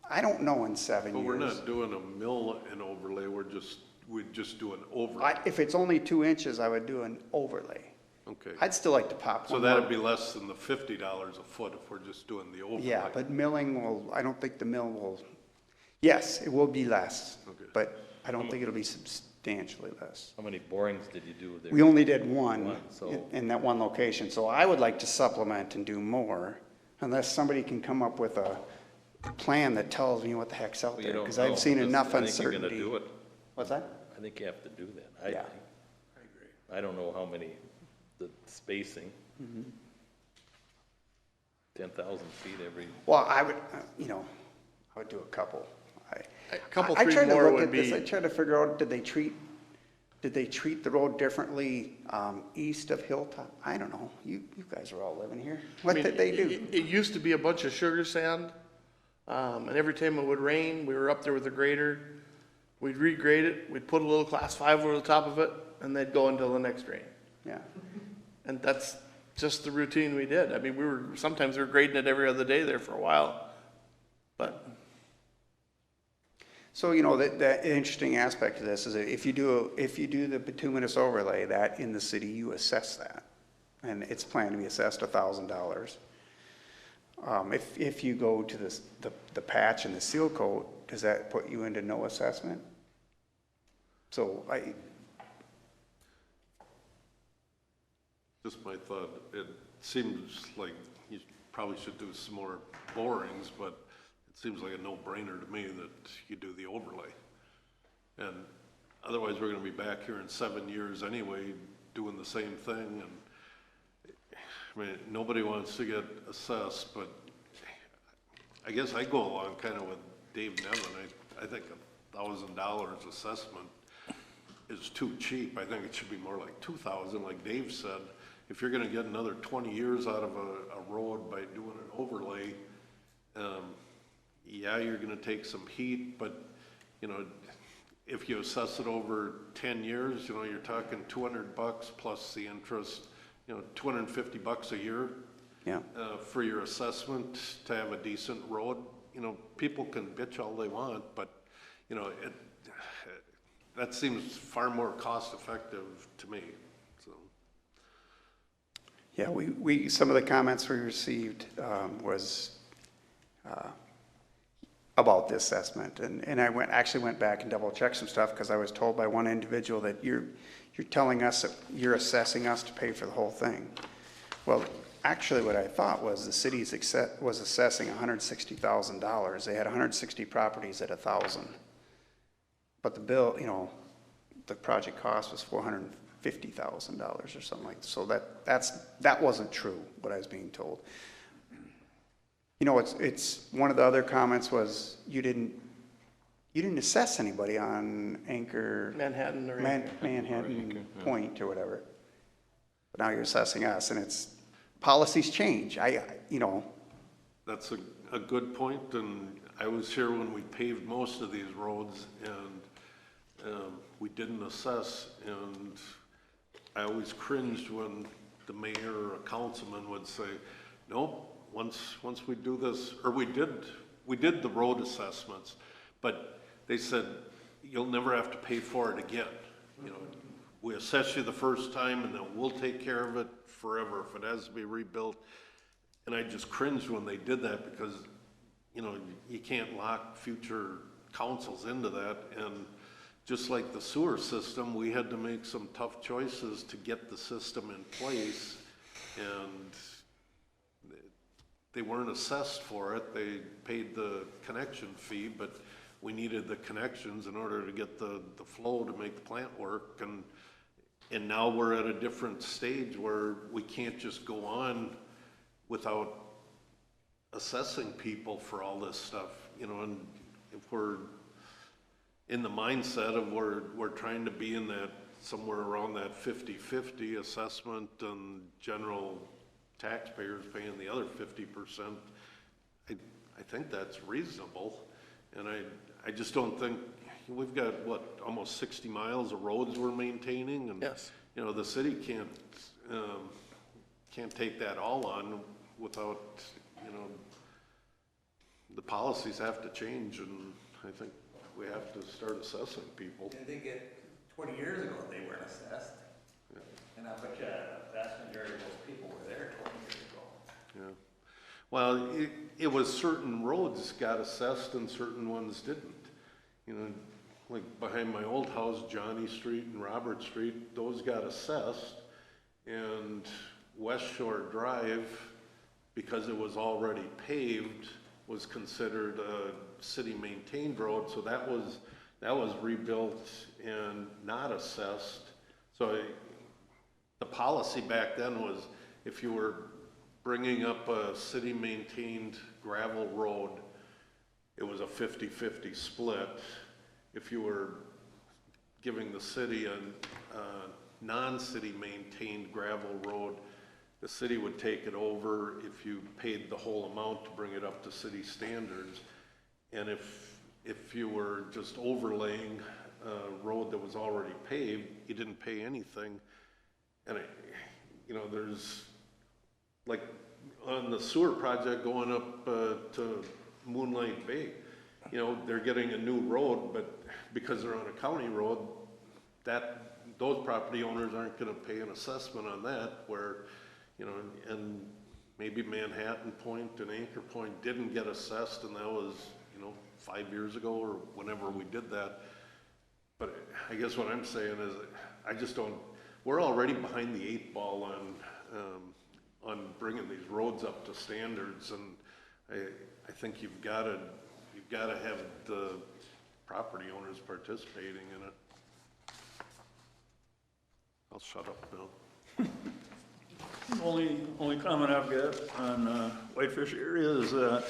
I don't know in 7 years. But we're not doing a mill and overlay, we'd just do an overlay. If it's only 2 inches, I would do an overlay. Okay. I'd still like to pop So one that'd more. be less than the $50 a foot if we're just doing the overlay. Yeah, but milling I don't think the mill will, yes, it will be less, Okay. but I don't think it'll be substantially less. How many borings did you do there? We only did one so- in that one location, so I would like to supplement and do more, unless somebody can come up with a plan that tells me what the heck's out Well, you there, don't because know. I've seen enough I think you're uncertainty. gonna do it. What's that? I think you have to do that, I Yeah. think. I don't know how many, the spacing. 10,000 feet every, Well, I would, I would do a couple. A couple, I three tried to more look would at this. be, I tried to figure out, did they treat the road differently, east of Hilltop? I don't know. You guys are all living here. I What mean, did they do? It used to be a bunch of sugar sand, and every time it would rain, we were up there with a grader. We'd regrade it, we'd put a little class 5 over the top of it, and they'd go until the next rain. Yeah. And that's just the routine we did. I mean, sometimes we were grading it every other day there for a while. But So, the interesting aspect of this is that if you do the bituminous overlay, that in the city, you assess that. And it's planned to be assessed $1,000. If you go to the patch and the seal coat, does that put you into no assessment? So Just my thought, it seems like you probably should do some more borings, but it seems like a no-brainer to me that you do the overlay. And otherwise, we're gonna be back here in 7 years anyway, doing the same thing, and I mean, nobody wants to get assessed, but I guess I go along kind of with Dave Nevin. I think $1,000 assessment is too cheap. I think it should be more like 2,000, like Dave said. If you're gonna get another 20 years out of a road by doing an overlay, yeah, you're gonna take some heat, but, if you assess it over 10 years, you're talking $200 plus the interest, $250 a year. yeah. For your assessment to have a decent road. People can bitch all they want, but, that seems far more cost effective to me, so. Yeah, some of the comments we received was about the assessment, and I actually went back and double checked some stuff because I was told by one individual that you're telling us that you're assessing us to pay for the whole thing. Well, actually, what I thought was the city was assessing $160,000. They had 160 properties at 1,000, but the bill, the project cost was $450,000 or something like that. So that wasn't true, what I was being told. It's one of the other comments was you didn't assess anybody on Manhattan or Manhattan Point or whatever. But now you're assessing us, and policies change. That's a good point, and I was here when we paved most of these roads, and we didn't assess, and I always cringed when the mayor or a councilman would say, nope, once we do this, or we did the road assessments, but they said, you'll never have to pay for it again. We assess you the first time, and then we'll take care of it forever if it has to be rebuilt. And I just cringed when they did that because, you can't lock future councils into that. And just like the sewer system, we had to make some tough choices to get the system in place. And they weren't assessed for it. They paid the connection fee, but we needed the connections in order to get the flow to make the plant work. And now we're at a different stage where we can't just go on without assessing people for all this stuff, and if we're in the mindset of we're trying to be in that, somewhere around that 50-50 assessment and general taxpayers paying the other 50%, I think that's reasonable. And I just don't think, we've got, almost 60 miles of roads we're maintaining, and Yes. The city can't take that all on without, the policies have to change, and I think we have to start assessing people. I think 20 years ago, they weren't assessed. Yeah. And I bet you a vast majority of those people were there 20 years ago. Yeah. Well, it was certain roads got assessed and certain ones didn't. Like behind my old house, Johnny Street and Robert Street, those got assessed. And West Shore Drive, because it was already paved, was considered a city maintained road. So that that was rebuilt and not assessed. So the policy back then was if you were bringing up a city-maintained gravel road, it was a 50-50 split. If you were giving the city a non-city maintained gravel road, the city would take it over if you paid the whole amount to bring it up to city standards. And if you were just overlaying a road that was already paved, you didn't pay anything. And there's, like, on the sewer project going up to Moonlight Bay, they're getting a new road, but because they're on a county road, those property owners aren't gonna pay an assessment on that, where, and maybe Manhattan Point and Anchor Point didn't get assessed, and that was, 5 years ago or whenever we did that. But I guess what I'm saying is, I just don't, we're already behind the 8 ball on bringing these roads up to standards, and I think you've gotta have the property owners participating in it. I'll shut up now. Only comment I've got on Whitefish area is that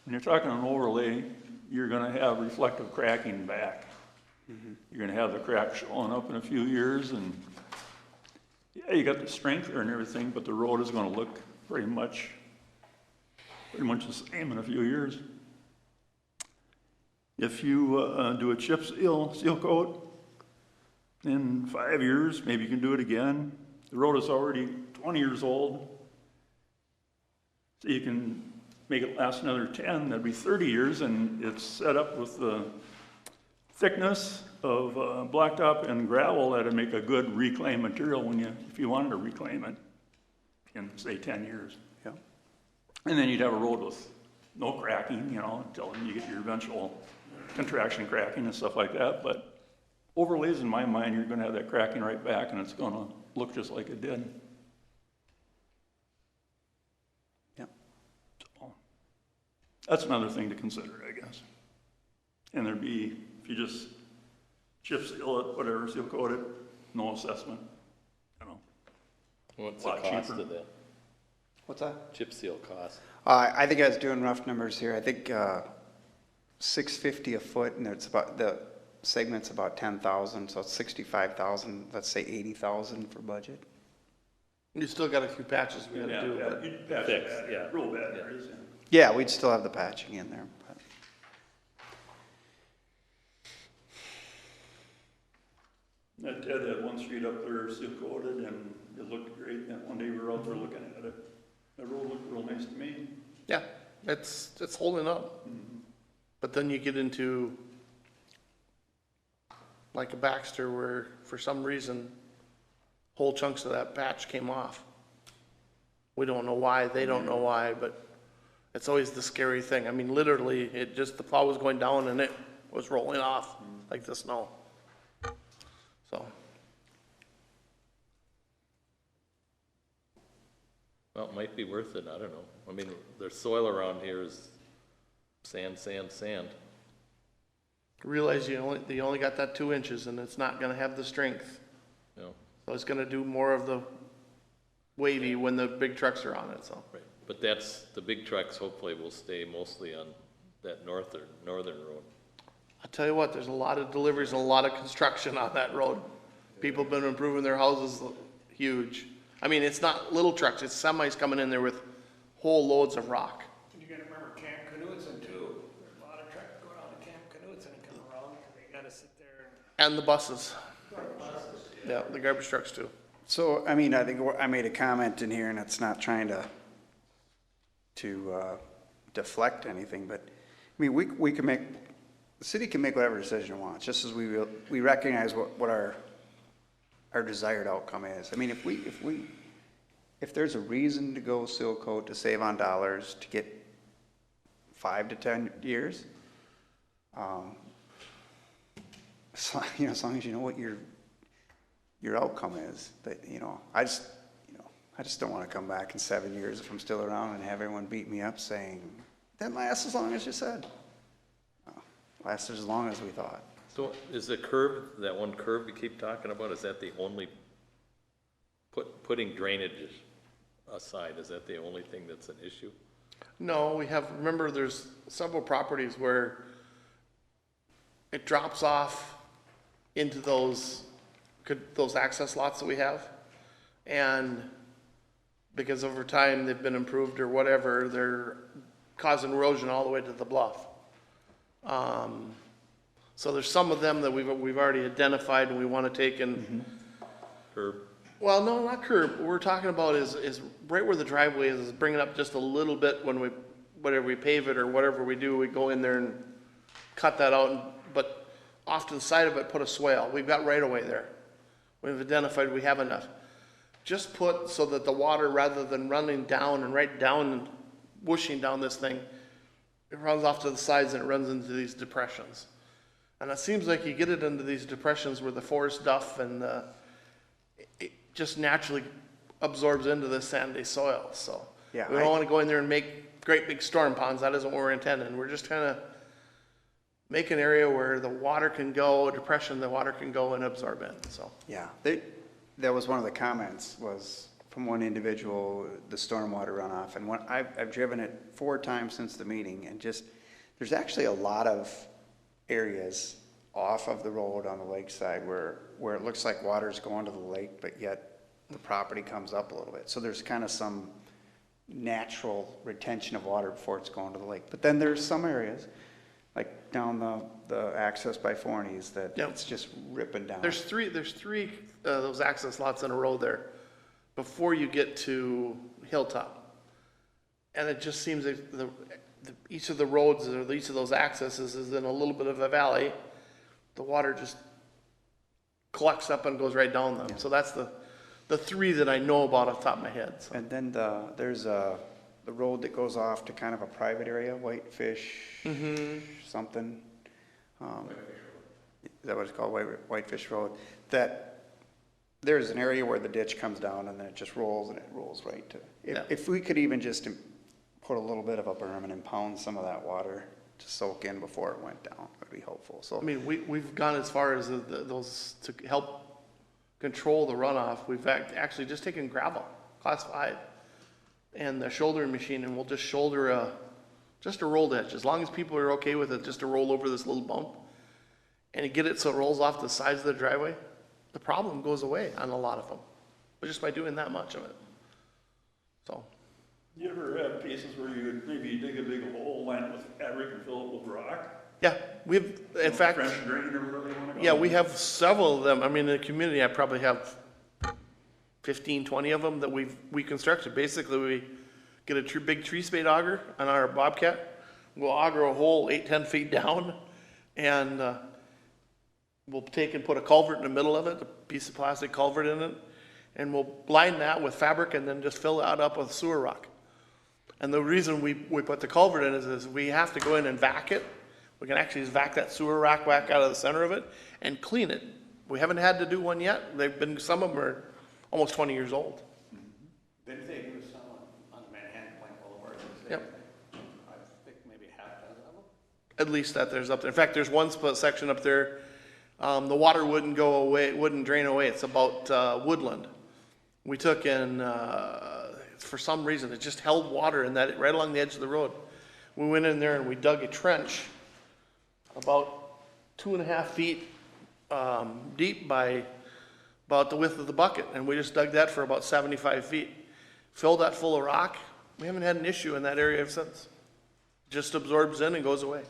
when you're talking an overlay, you're gonna have reflective cracking back. You're gonna have the crack showing up in a few years, and yeah, you got the strength there and everything, but the road is gonna look pretty much the same in a few years. If you do a chip seal coat, in 5 years, maybe you can do it again. The road is already 20 years old, so you can make it last another 10, that'd be 30 years, and it's set up with the thickness of blacktop and gravel that'd make a good reclaimed material if you wanted to reclaim it in, say, 10 years. Yeah. And then you'd have a road with no cracking, until you get your eventual contraction cracking and stuff like that. But overlays, in my mind, you're gonna have that cracking right back, and it's gonna look just like it did. That's another thing to consider, I guess. And there'd be, if you just chip seal it, whatever, seal coat it, no assessment, What's a the lot cost cheaper. of that? What's that? Chip seal cost? I think I was doing rough numbers here. I think $650 a foot, and it's about, the segment's about 10,000, so it's 65,000. Let's say 80,000 for budget. You still got a few patches we gotta do, but You'd patch Fix, it back, yeah. real bad areas, yeah. Yeah, we'd still have the patching in there. But. That Ted had one street up there seal coated, and it looked great, and one day we were out there looking at it. The road looked real nice to me. yeah, it's holding up. But then you get into like a Baxter where for some reason whole chunks of that patch came off. We don't know why, they don't know why, but it's always the scary thing. I mean, literally, the plow was going down and it was rolling off like the snow. So, Well, it might be worth it, I don't know. I mean, there's soil around here is sand, sand, sand. realize you only got that 2 inches and it's not gonna have the strength. You know, So it's gonna do more of the wavy when the big trucks are on it, so. right. But the big trucks hopefully will stay mostly on that northern road. I'll tell you what, there's a lot of deliveries and a lot of construction on that road. People have been improving their houses huge. I mean, it's not little trucks, it's semis coming in there with whole loads of rock. And you gotta remember Camp Canoodson too. There's a lot of trucks go down to Camp Canoodson and come around, because they gotta sit there And the buses. and buses. Yeah, the garbage trucks too. So, I mean, I think I made a comment in here, and it's not trying to deflect anything, but, I mean, we can make, the city can make whatever decision it wants, just as we recognize what our desired outcome is. I mean, if there's a reason to go seal coat to save on dollars, to get 5 to 10 years, so, as long as you know what your outcome is, that, I just don't want to come back in 7 years if I'm still around and have everyone beat me up saying, didn't last as long as you said. Lasted as long as we thought. So is the curve, that one curve you keep talking about, is that the only, putting drainage aside, is that the only thing that's an issue? No, we have, remember, there's several properties where it drops off into those access lots that we have. And because over time they've been improved or whatever, they're causing erosion all the way to the bluff. So there's some of them that we've already identified and we want to take and, Curb? well, no, not curb. What we're talking about is right where the driveway is bring it up just a little bit when whatever we pave it or whatever we do, we go in there and cut that out, but off to the side of it, put a swale. We've got right away there. We've identified we have enough. Just put so that the water, rather than running down and right down and whooshing down this thing, it runs off to the sides and it runs into these depressions. And it seems like you get it into these depressions where the forest duff and it just naturally absorbs into the sandy soil. So Yeah, we don't want to go in there and make great big storm ponds. That isn't what we're intending. We're just trying to make an area where the water can go, depression, the water can go and absorb in, so. Yeah, that was one of the comments, was from one individual, the stormwater runoff. And when I've driven it 4 times since the meeting, and just, there's actually a lot of areas off of the road on the lakeside where it looks like water's going to the lake, but yet the property comes up a little bit. So there's kind of some natural retention of water before it's going to the lake. But then there's some areas, like down the access by Forney's, that Yep. it's just ripping down. There's three those access lots in a row there before you get to Hilltop. And it just seems like each of the roads or each of those accesses is in a little bit of a valley. The water just collects up and goes right down them. So that's the 3 that I know about off the top of my head. So. And then there's the road that goes off to kind of a private area, Whitefish, something. Is that what it's called, Whitefish Road? That there's an area where the ditch comes down and then it just rolls and it rolls right to. If we could even just put a little bit of a berm and impound some of that water to soak in before it went down, would be helpful. So I mean, we've gone as far as those to help control the runoff. We've actually just taken gravel, class 5, and the shouldering machine, and we'll just shoulder just a rolled edge, as long as people are okay with it, just to roll over this little bump, and you get it so it rolls off the sides of the driveway. The problem goes away on a lot of them, but just by doing that much of it. So. You ever have cases where you maybe dig a big hole, line it with fabric and fill it with rock? Yeah, we've, in fact, French drain or whatever you want to call it? yeah, we have several of them. I mean, in the community, I probably have 15, 20 of them that we constructed. Basically, we get a big tree spade auger on our Bobcat, we'll auger a hole 8, 10 feet down, and we'll take and put a culvert in the middle of it, a piece of plastic culvert in it, and we'll line that with fabric and then just fill that up with sewer rock. And the reason we put the culvert in is we have to go in and vac it. We can actually just vac that sewer rock back out of the center of it and clean it. We haven't had to do one yet. Some of them are almost 20 years old. Didn't they do some on Manhattan Point Boulevard? Yep. I think maybe half dozen of them. At least that there's up there. In fact, there's one section up there, the water wouldn't go away, it wouldn't drain away. It's about woodland. We took in, for some reason, it just held water in that, right along the edge of the road. We went in there and we dug a trench about 2.5 feet deep by about the width of the bucket. And we just dug that for about 75 feet. Filled that full of rock. We haven't had an issue in that area since. Just absorbs in and goes away.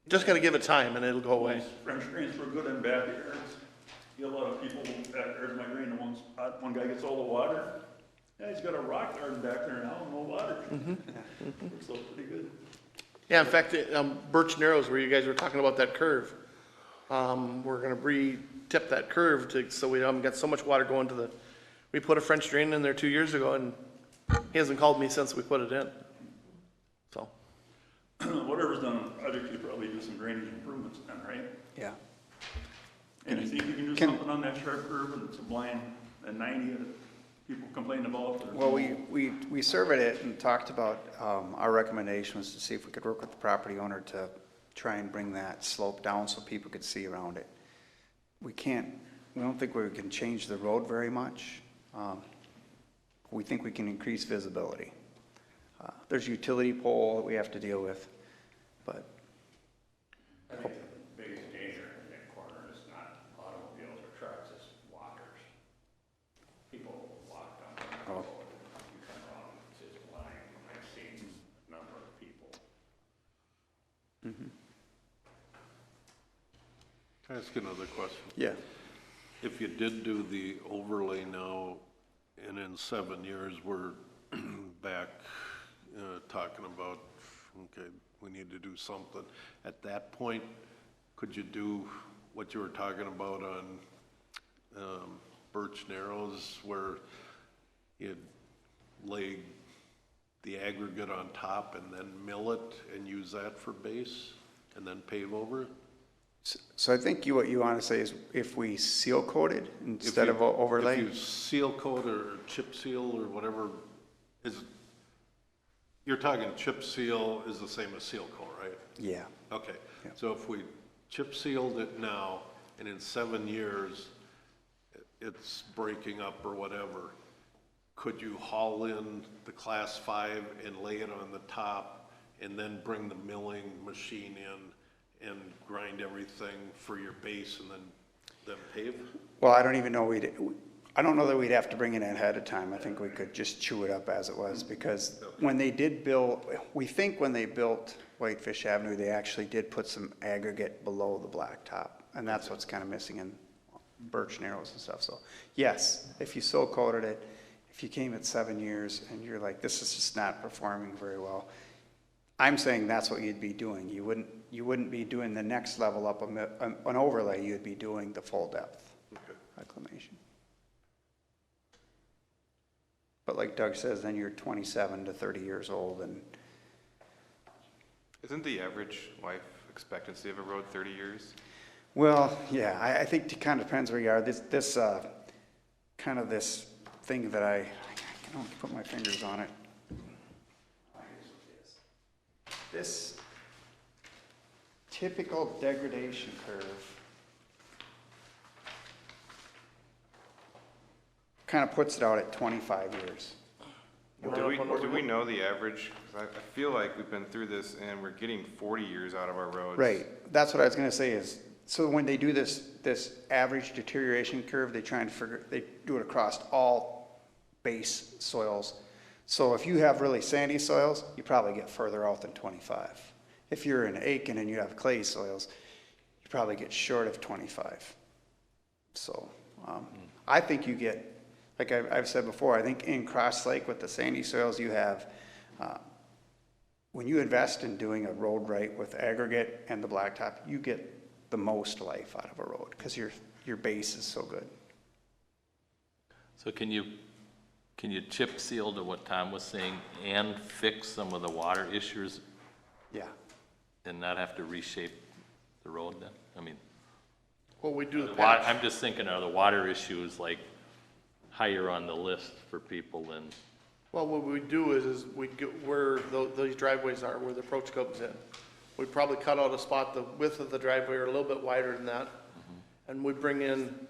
Just got to give it time and it'll go away. French drains were good in backyards. You get a lot of people backyards, my drain in one spot, one guy gets all the water. Yeah, he's got a rock garden back there now, no water. Works out pretty good. Yeah, in fact, Birch Narrows, where you guys were talking about that curve, we're gonna re-tip that curve so we haven't got so much water going to the, we put a French drain in there 2 years ago and he hasn't called me since we put it in. So, Whatever's done on the project, you probably do some drainage improvements then, right? yeah. And you think you can do something on that sharp curve and it's a blind at 90 that people complain about? Or- Well, we surveyed it and talked about, our recommendation was to see if we could work with the property owner to try and bring that slope down so people could see around it. We don't think we can change the road very much. We think we can increase visibility. There's a utility pole that we have to deal with, but I think the biggest danger in that corner is not automobiles or trucks, it's walkers. People walk down the road, you come around, it's just blind. I've seen a number of people. Can I ask another question? yeah. If you did do the overlay now, and in 7 years, we're back talking about, okay, we need to do something. At that point, could you do what you were talking about on Birch Narrows, where you'd lay the aggregate on top and then mill it and use that for base, and then pave over it? So I think what you want to say is if we seal coated instead of overlay? If you seal coat or chip seal or whatever, you're talking chip seal is the same as seal coat, right? Yeah. Okay, Yeah. so if we chip sealed it now, and in 7 years, it's breaking up or whatever, could you haul in the class 5 and lay it on the top, and then bring the milling machine in and grind everything for your base and then pave? Well, I don't even know I don't know that we'd have to bring it in ahead of time. I think we could just chew it up as it was, because when they did build, we think when they built Whitefish Avenue, they actually did put some aggregate below the blacktop, and that's what's kind of missing in Birch Narrows and stuff. So yes, if you so coated it, if you came at 7 years and you're like, this is just not performing very well, I'm saying that's what you'd be doing. You wouldn't be doing the next level up an overlay. You'd be doing the full depth reclamation. But like Doug says, then you're 27 to 30 years old, and Isn't the average life expectancy of a road 30 years? well, yeah, I think it kind of depends where you are. This kind of this thing that I can only put my fingers on it. This typical degradation curve kind of puts it out at 25 years. Do we know the average? 'Cause I feel like we've been through this and we're getting 40 years out of our roads. Right, that's what I was gonna say is, so when they do this average deterioration curve, they do it across all base soils. So if you have really sandy soils, you probably get further out than 25. If you're in Aiken and you have clay soils, you probably get short of 25. So, I think you get, like I've said before, I think in Cross Lake with the sandy soils, you have, when you invest in doing a road right with aggregate and the blacktop, you get the most life out of a road because your base is so good. So can you chip seal to what Tom was saying and fix some of the water issues Yeah. and not have to reshape the road then? I mean, Well, we do the water, patch. I'm just thinking, are the water issues like higher on the list for people than, Well, what we do is we get where those driveways are, where the approach comes in. We probably cut out a spot, the width of the driveway or a little bit wider than that. And we bring in,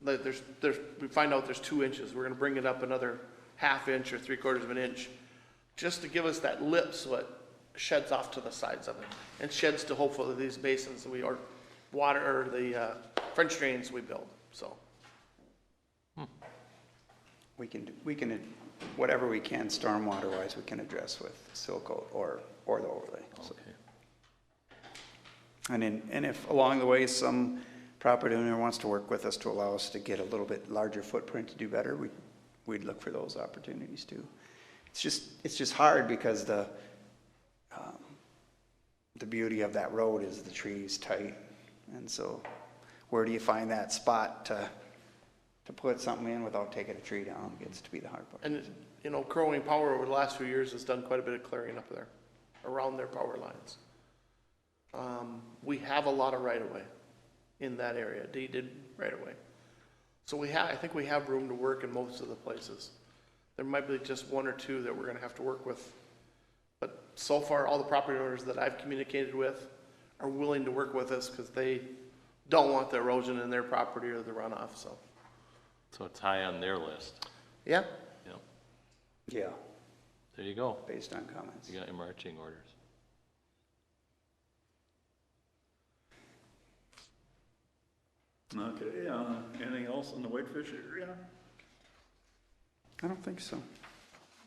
we find out there's 2 inches. We're gonna bring it up another ½ inch or 3/4 of an inch, just to give us that lip so it sheds off to the sides of it. And sheds to hopefully these basins or water, or the French drains we build, so. We can, whatever we can stormwater wise, we can address with seal coat or the overlay. So. okay. And if along the way, some property owner wants to work with us to allow us to get a little bit larger footprint to do better, we'd look for those opportunities too. It's just hard because the beauty of that road is the trees tight. And so where do you find that spot to put something in without taking a tree down gets to be the hard part. And, you know, Crowing Power over the last few years has done quite a bit of clearing up there, around their power lines. We have a lot of right-of-way in that area, deeded right-of-way. So I think we have room to work in most of the places. There might be just 1 or 2 that we're gonna have to work with. But so far, all the property owners that I've communicated with are willing to work with us because they don't want the erosion in their property or the runoff, so. So it's high on their list. Yeah, Yep. Yeah, There you go. based on comments. You got your marching orders. Okay, anything else in the Whitefish area? I don't think so.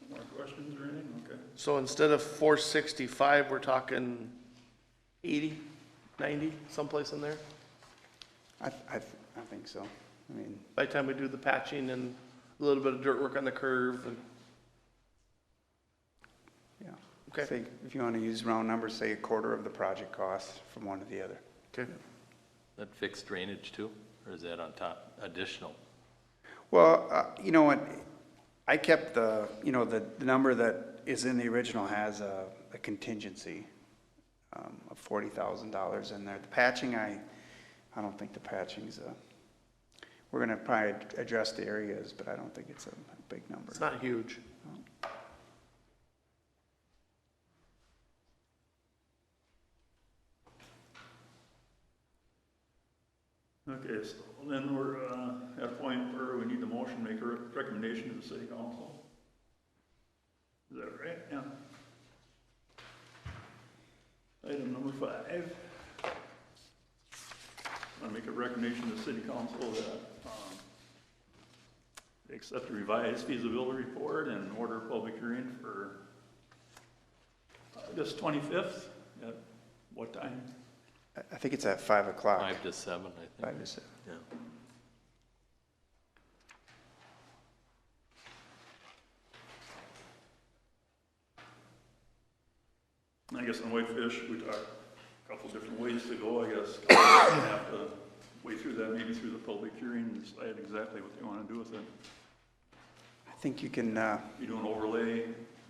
More questions or anything? Okay. so instead of 465, we're talking 80, 90, someplace in there? I think so. I mean, By the time we do the patching and a little bit of dirt work on the curve and, yeah. okay, Say, if you want to use round numbers, say a quarter of the project cost from one to the other. okay. That fixed drainage too, or is that on top, additional? Well, you know what, I kept the, you know, the number that is in the original has a contingency of $40,000 in there. The patching, I don't think the patching's we're gonna probably address the areas, but I don't think it's a big number. It's not huge. Okay, so then we're at a point where we need the motion to make a recommendation to the city council. Is that right? Yeah. Item number 5. I make a recommendation to the city council that they accept the revised feasibility report and order a public hearing for August 25th. At what time? I think it's at 5 o'clock. 5 to 7, I think. 5 to 7. Yeah. I guess on Whitefish, we talked a couple different ways to go, I guess. We're gonna have to wait through that, maybe through the public hearing, and decide exactly what they want to do with it. I think you can, You do an overlay,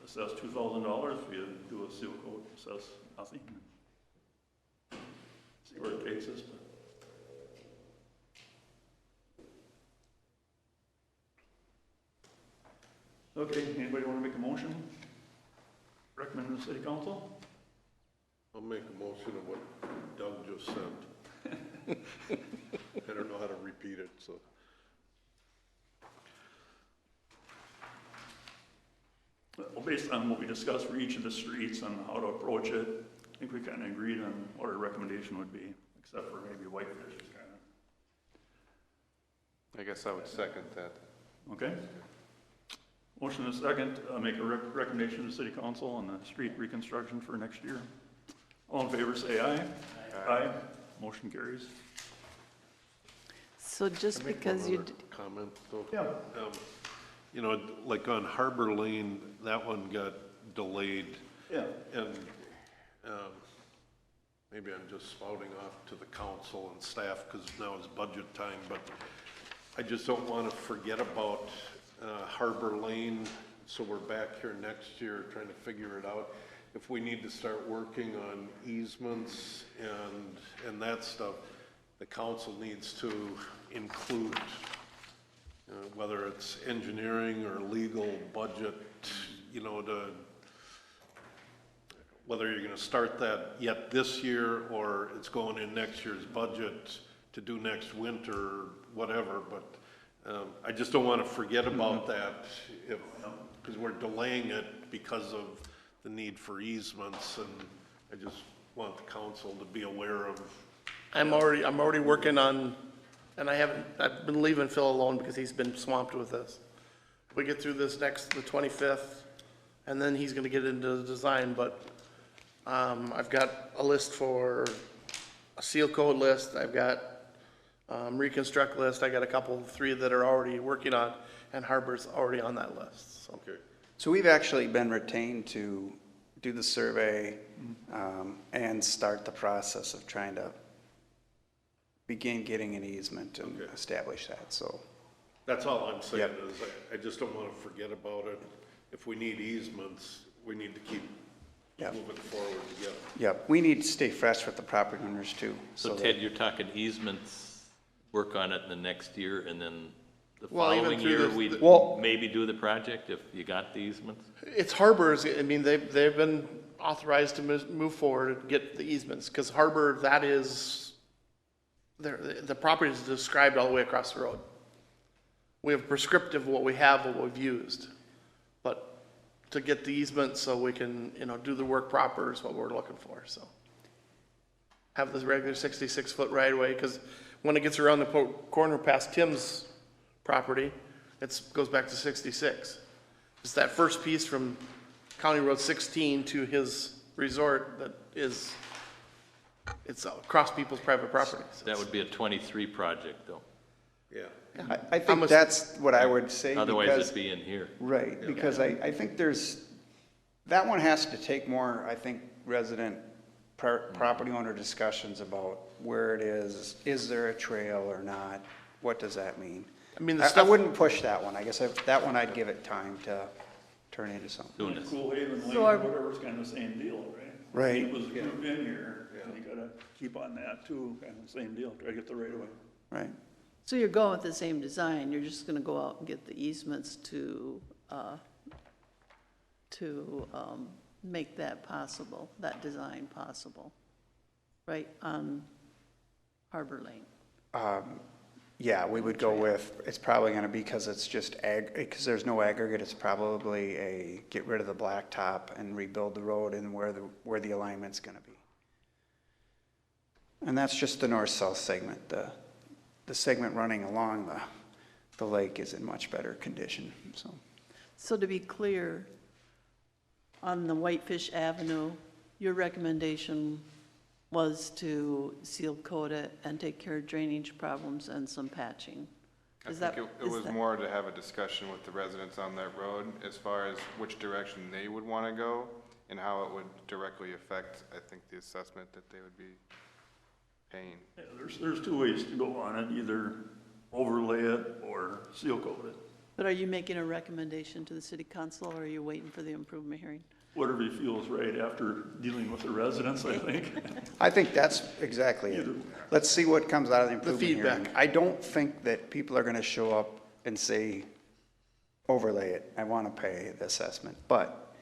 assess $2,000, if you do a seal coat, assess nothing. See where it takes us. Okay, anybody want to make a motion? Recommend to the city council? I'll make a motion of what Doug just said. I don't know how to repeat it, so. Well, based on what we discussed for each of the streets and how to approach it, I think we kind of agreed on what our recommendation would be, except for maybe Whitefish is kind I guess I would second that. of, okay? Motion is second, make a recommendation to the city council on the street reconstruction for next year. All in favor, say aye. Aye. Motion carries. So just Can I make because one you, other comment though? Yeah. You know, like on Harbor Lane, that one got delayed, Yeah. and maybe I'm just spouting off to the council and staff because now is budget time, but I just don't want to forget about Harbor Lane, so we're back here next year trying to figure it out. If we need to start working on easements and that stuff, the council needs to include, whether it's engineering or legal budget, you know, whether you're gonna start that yet this year or it's going in next year's budget to do next winter, or whatever, but I just don't want to forget about that because we're delaying it because of the need for easements, and I just want the council to be aware of. I'm already working on, and I've been leaving Phil alone because he's been swamped with this. We get through this the 25th, and then he's gonna get into the design, but, I've got a list for a seal code list, I've got, reconstruct list, I got a couple, 3 that are already working on, and Harbor's already on that list, so. Okay. so we've actually been retained to do the survey and start the process of trying to begin getting an easement and Okay. establish that, so. That's all I'm saying Yep. is I just don't want to forget about it. If we need easements, we need to keep Yep. moving forward together. Yep, we need to stay fresh with the property owners too. So that- Ted, you're talking easements, work on it in the next year, and then the Well, even following through year, the- we Well- maybe do the project if you got the easements? It's Harbor's, I mean, they've been authorized to move forward and get the easements, because Harbor, that is, the property is described all the way across the road. We have prescriptive what we have, what we've used, but to get the easement so we can, do the work proper is what we're looking for, so. Have this regular 66-foot right of way, because when it gets around the corner past Tim's property, it goes back to 66. It's that first piece from County Road 16 to his resort that is, it's across people's private property. So That would be a 23 project, though. Yeah. I think that's what I would say. Otherwise, because- it'd be in here. Right, because I think that one has to take more, I think, resident property owner discussions about where it is there a trail or not? What does that mean? I mean, I wouldn't push that one. I guess that one I'd give it time to turn into something. Soonest. Cool Haven Lane So or are- whatever's kind of the same deal, right? Right. It was moved in here, and you gotta keep on that too, kind of the same deal, try to get the right of way. Right. So you're going with the same design, you're just gonna go out and get the easements to make that possible, that design possible, right, on Harbor Lane? Yeah, we would go with, it's probably gonna be, because it's just because there's no aggregate, it's probably a get rid of the blacktop and rebuild the road and where the alignment's gonna be. And that's just the north-south segment. The segment running along the lake is in much better condition, so. So to be clear, on the Whitefish Avenue, your recommendation was to seal coat it and take care of drainage problems and some patching. I Is think that- it is was that- more to have a discussion with the residents on that road as far as which direction they would want to go and how it would directly affect, I think, the assessment that they would be paying. Yeah, there's two ways to go on it, either overlay it or seal coat it. But are you making a recommendation to the city council, or are you waiting for the improvement hearing? Whatever you feel is right after dealing with the residents, I think. I think that's exactly it. Let's see what comes out of the improvement hearing. feedback. I don't think that people are gonna show up and say, overlay it, I wanna pay the assessment. But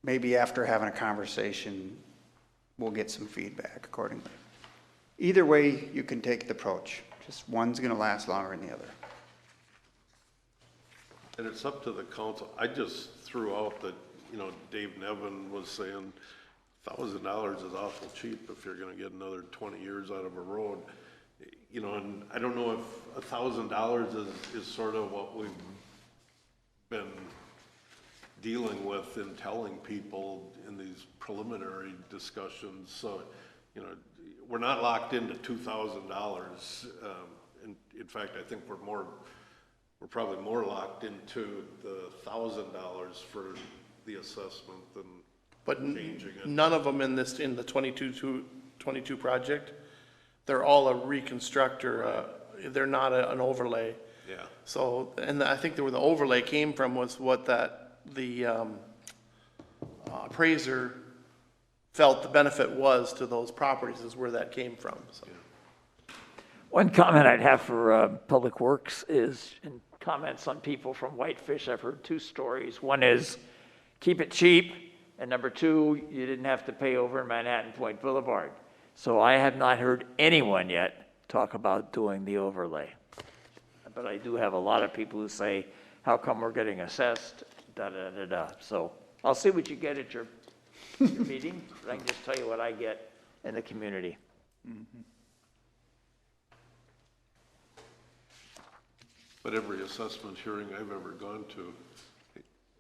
maybe after having a conversation, we'll get some feedback accordingly. Either way, you can take the approach. Just one's gonna last longer than the other. And it's up to the council. I just threw out that, Dave Nevin was saying $1,000 is awful cheap if you're gonna get another 20 years out of a road. And I don't know if $1,000 is sort of what we've been dealing with in telling people in these preliminary discussions. So, we're not locked into $2,000. In fact, I think we're probably more locked into the $1,000 for the assessment than But changing it. none of them in the 22 project, they're all a reconstructor, they're not an overlay. Yeah. So, and I think where the overlay came from was what the appraiser felt the benefit was to those properties, is where that came from, so. One comment I'd have for Public Works is, in comments on people from Whitefish, I've heard two stories. One is, keep it cheap, and number two, you didn't have to pay over in Manhattan Point Boulevard. So I have not heard anyone yet talk about doing the overlay. But I do have a lot of people who say, how come we're getting assessed, da-da-da-da. So I'll see what you get at your meeting, but I can just tell you what I get in the community. But every assessment hearing I've ever gone to,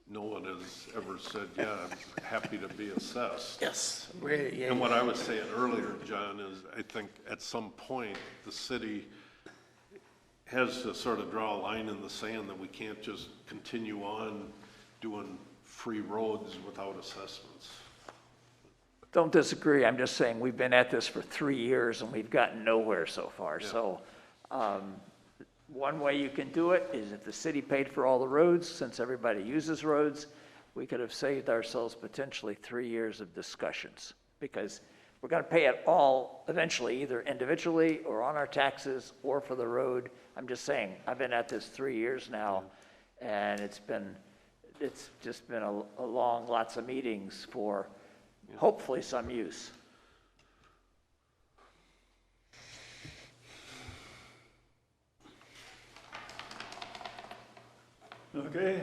no one has ever said, yeah, I'm happy to be assessed. Yes. And what I was saying earlier, John, is I think at some point, the city has to sort of draw a line in the sand that we can't just continue on doing free roads without assessments. Don't disagree, I'm just saying, we've been at this for 3 years and we've gotten nowhere so far. Yeah. So, one way you can do it is if the city paid for all the roads, since everybody uses roads, we could have saved ourselves potentially 3 years of discussions. Because we're gonna pay it all eventually, either individually or on our taxes or for the road. I'm just saying, I've been at this 3 years now, and it's just been a long, lots of meetings for hopefully some use. Okay,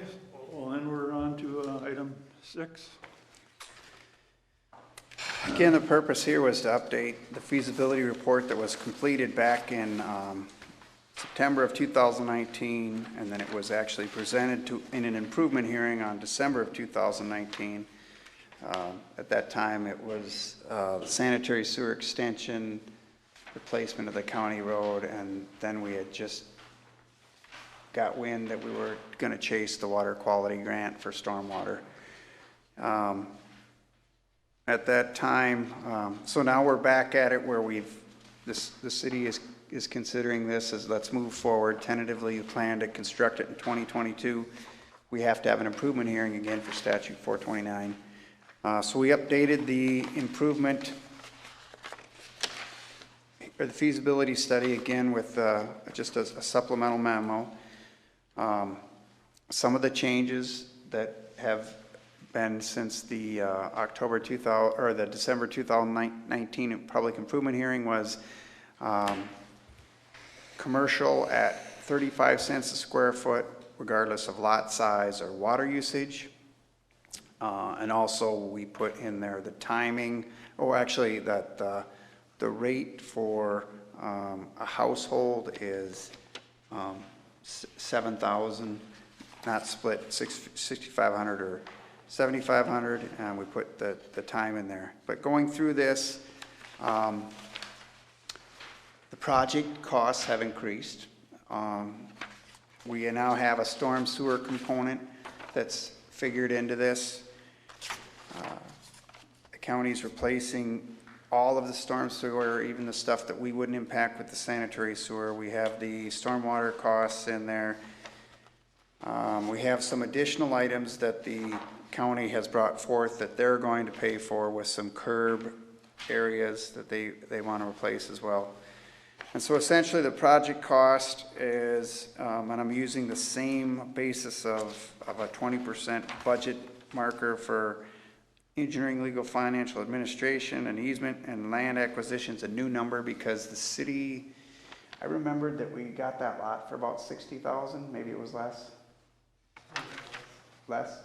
well, then we're on to item 6. Again, the purpose here was to update the feasibility report that was completed back in September of 2019, and then it was actually presented in an improvement hearing on December of 2019. At that time, it was the sanitary sewer extension, replacement of the county road, and then we had just got wind that we were going to chase the water quality grant for stormwater. At that time, so now we're back at it where the city is considering this as let's move forward. Tentatively, you plan to construct it in 2022. We have to have an improvement hearing again for statute 429. So we updated the improvement or the feasibility study again with just a supplemental memo. Some of the changes that have been since the October 2000 or the December 2019 public improvement hearing was commercial at 35 cents a square foot, regardless of lot size or water usage. And also we put in there the timing, or actually that the rate for a household is 7,000, not split 6,500 or 7,500, and we put the time in there. But going through this, the project costs have increased. We now have a storm sewer component that's figured into this. The county's replacing all of the storm sewer, even the stuff that we wouldn't impact with the sanitary sewer. We have the stormwater costs in there. We have some additional items that the county has brought forth that they're going to pay for with some curb areas that they want to replace as well. And so essentially the project cost is, and I'm using the same basis of a 20% budget marker for engineering, legal, financial, administration, and easement, and land acquisition's a new number because the city, I remembered that we got that lot for about 60,000, maybe it was less? Less?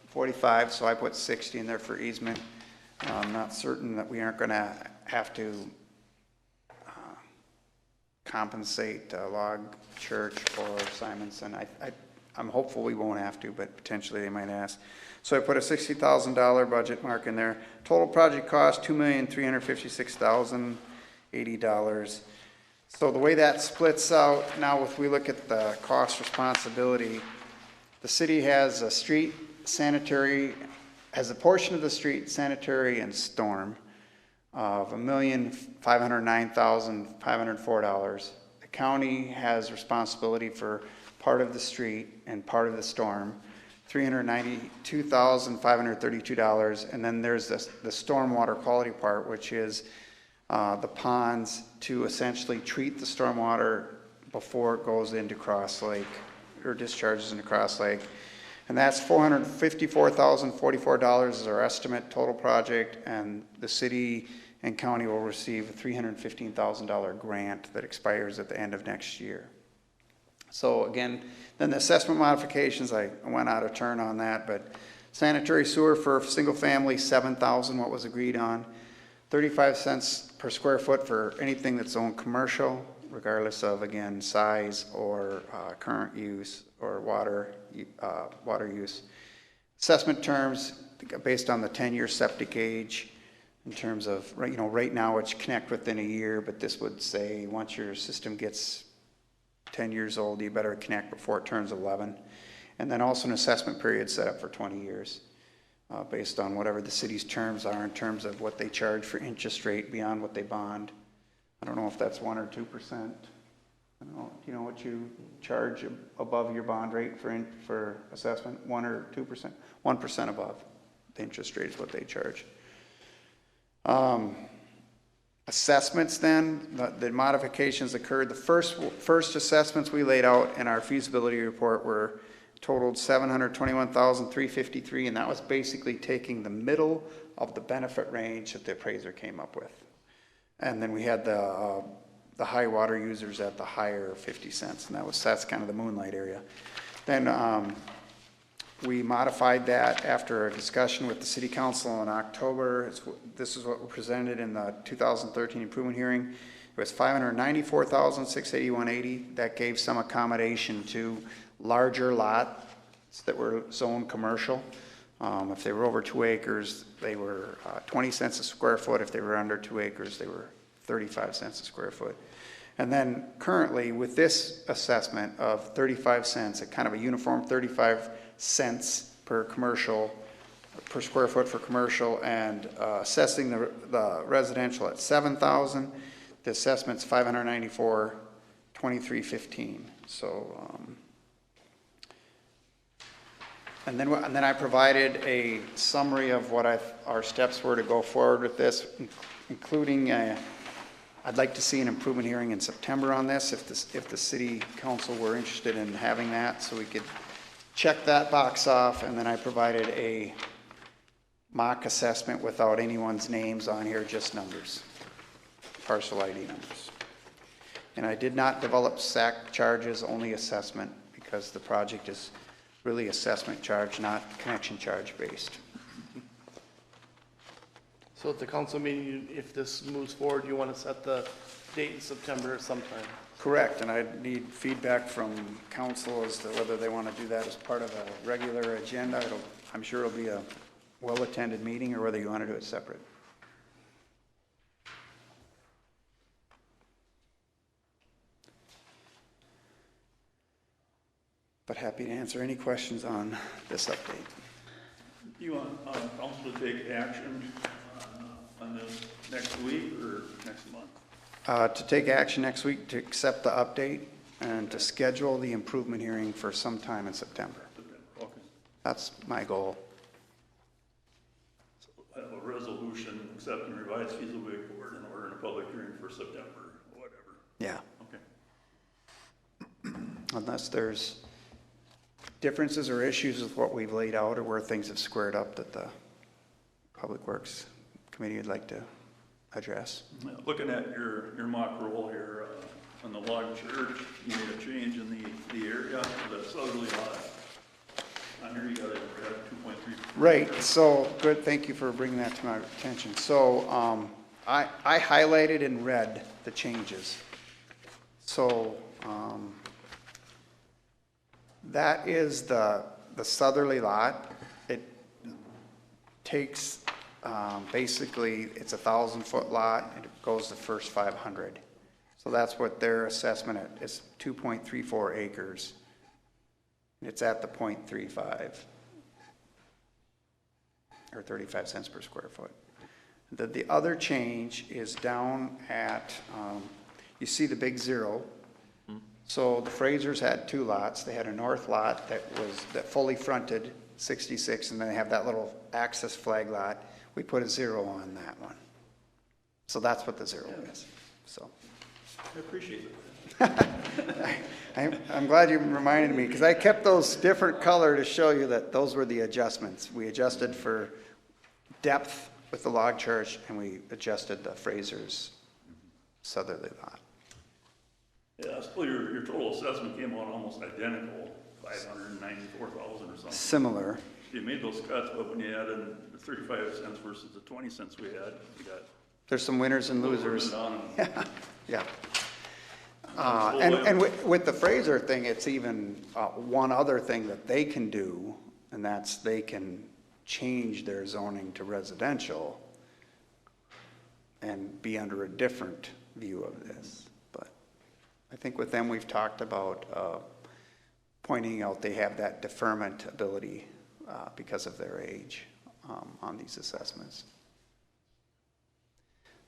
45, so I put 60 in there for easement. I'm not certain that we aren't going to have to compensate Log Church or Simonson. I'm hopeful we won't have to, but potentially they might ask. So I put a $60,000 budget mark in there. Total project cost, $2,356,080. So the way that splits out, now if we look at the cost responsibility, the city has a street sanitary, has a portion of the street sanitary and storm of $1,509,504. The county has responsibility for part of the street and part of the storm, $392,532, and then there's the stormwater quality part, which is the ponds to essentially treat the stormwater before it goes into Cross Lake or discharges into Cross Lake. And that's $454,044 is our estimate total project, and the city and county will receive a $315,000 grant that expires at the end of next year. So again, then the assessment modifications, I went out of turn on that, but sanitary sewer for single family, $7,000, what was agreed on. 35 cents per square foot for anything that's owned commercial, regardless of, again, size or current use or water use. Assessment terms based on the 10-year septic age in terms of, right now it's connect within a year, but this would say once your system gets 10 years old, you better connect before it turns 11. And then also an assessment period set up for 20 years based on whatever the city's terms are in terms of what they charge for interest rate beyond what they bond. I don't know if that's 1 or 2%. I don't know. Do you know what you charge above your bond rate for assessment? 1 or 2%? 1% above the interest rate is what they charge. Assessments then, the modifications occurred. The first assessments we laid out in our feasibility report were totaled $721,353, and that was basically taking the middle of the benefit range that the appraiser came up with. And then we had the high water users at the higher 50 cents, and that's kind of the Moonlight area. Then we modified that after a discussion with the city council in October. This is what was presented in the 2013 improvement hearing. It was $594,681.80. That gave some accommodation to larger lots that were zoned commercial. If they were over 2 acres, they were 20 cents a square foot. If they were under 2 acres, they were 35 cents a square foot. And then currently with this assessment of 35 cents, a kind of a uniform 35 cents per commercial, per square foot for commercial, and assessing the residential at 7,000, the assessment's 594.2315. So, and then I provided a summary of what our steps were to go forward with this, including I'd like to see an improvement hearing in September on this, if the city council were interested in having that, so we could check that box off. And then I provided a mock assessment without anyone's names on here, just numbers, parcel ID numbers. And I did not develop SAC charges, only assessment, because the project is really assessment charge, not connection charge based. So at the council meeting, if this moves forward, you want to set the date in September sometime? Correct, and I need feedback from council as to whether they want to do that as part of a regular agenda. I'm sure it'll be a well-attended meeting, or whether you want to do it separate. But happy to answer any questions on this update. Do you want council to take action on this next week or next month? To take action next week to accept the update and to schedule the improvement hearing for sometime in September. Okay. That's my goal. So I have a resolution accepting revised feasibility report in order in a public hearing for September, or whatever. Yeah. Okay. Unless there's differences or issues with what we've laid out, or where things have squared up that the Public Works Committee would like to address. Looking at your mock roll here on the log church, you made a change in the area of that southerly lot. On here you got it at 2.3. Right, so good, thank you for bringing that to my attention. So I highlighted in red the changes. So that is the southerly lot. It takes basically, it's a 1,000-foot lot, and it goes the first 500. So that's what their assessment is, 2.34 acres. It's at the 0.35, or 35 cents per square foot. The other change is down at, you see the big zero. So the Frasers had 2 lots. They had a north lot that fully fronted 66, and then they have that little access flag lot. We put a 0 on that one. So that's what the 0 is. So I appreciate it. I'm glad you reminded me, because I kept those different color to show you that those were the adjustments. We adjusted for depth with the log church, and we adjusted the Frasers southerly lot. Yeah, still your total assessment came out almost identical, 594,000 or something. Similar. You made those cuts, but when you add in the 35 cents versus the 20 cents we had, you got. There's some winners and losers. Yeah. Yeah. And with the Fraser thing, it's even one other thing that they can do, and that's they can change their zoning to residential and be under a different view of this. But I think with them, we've talked about pointing out they have that deferment ability because of their age on these assessments.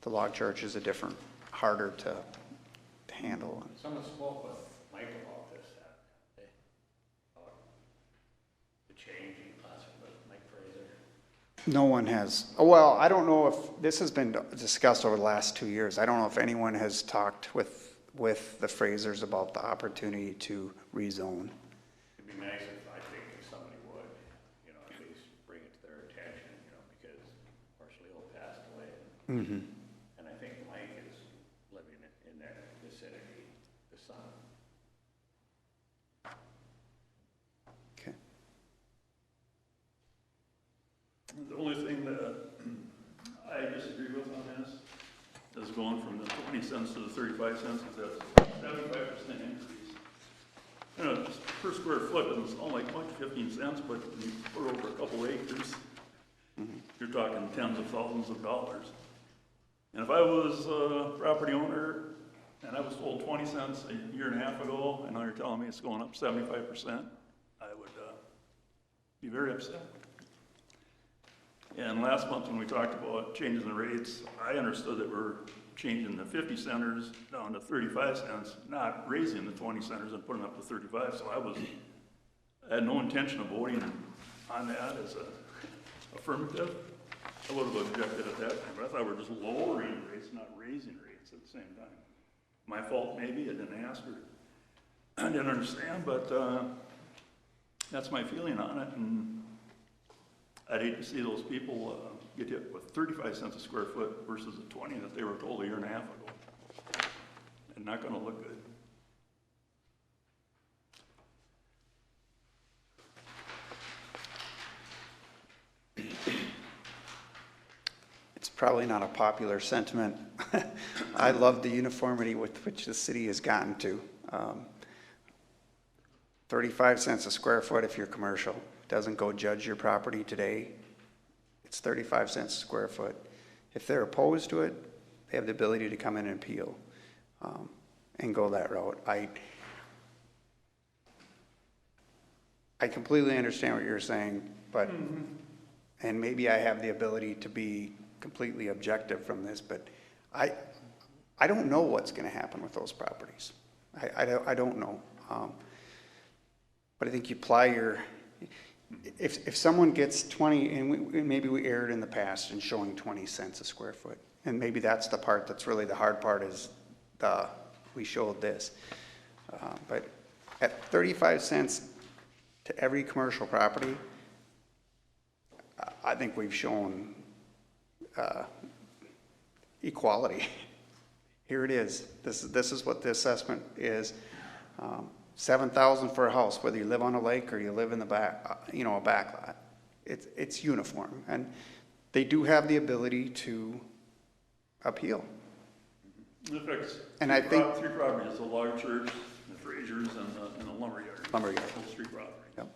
The log church is a different, harder to handle. Someone spoke with Mike about this, about the changing possibly with Mike Fraser. No one has, well, I don't know if, this has been discussed over the last 2 years. I don't know if anyone has talked with the Frasers about the opportunity to rezone. It'd be nice if, I think, if somebody would, at least bring it to their attention, because, of course, And I think Mike is living in that vicinity, the son. Okay. The only thing that I disagree with on this is going from the 20 cents to the 35 cents, because that's a 75% increase. You know, just per square foot doesn't sound like much, 15 cents, but when you put over a couple acres, you're talking tens of thousands of dollars. And if I was a property owner and I was told 20 cents a year and a half ago, and now you're telling me it's going up 75%, I would be very upset. And last month when we talked about changing the rates, I understood that we're changing the 50 centers down to 35 cents, not raising the 20 centers and putting up to 35. So I had no intention of voting on that as a affirmative. I would have objected at that time, but I thought we were just lowering rates, not raising rates at the same time. My fault maybe, I didn't ask her. I didn't understand, but that's my feeling on it. And I'd hate to see those people get hit with 35 cents a square foot versus the 20 that they were told a year and a half ago. And not gonna look good. It's probably not a popular sentiment. I love the uniformity with which the city has gotten to. 35 cents a square foot if you're commercial. Doesn't go judge your property today. It's 35 cents a square foot. If they're opposed to it, they have the ability to come in and appeal and go that route. I completely understand what you're saying, but, and maybe I have the ability to be completely objective from this, but I don't know what's going to happen with those properties. I don't know. But I think you apply your, if someone gets 20, and maybe we erred in the past in showing 20 cents a square foot, and maybe that's the part that's really the hard part is we showed this. But at 35 cents to every commercial property, I think we've shown equality. Here it is. This is what the assessment is. $7,000 for a house, whether you live on a lake or you live in the back, a back lot. It's uniform, and they do have the ability to appeal. In effect, And I think three properties: the log church, the Frasers, and the lumberyard. Lumberyard. Those three properties. Yep.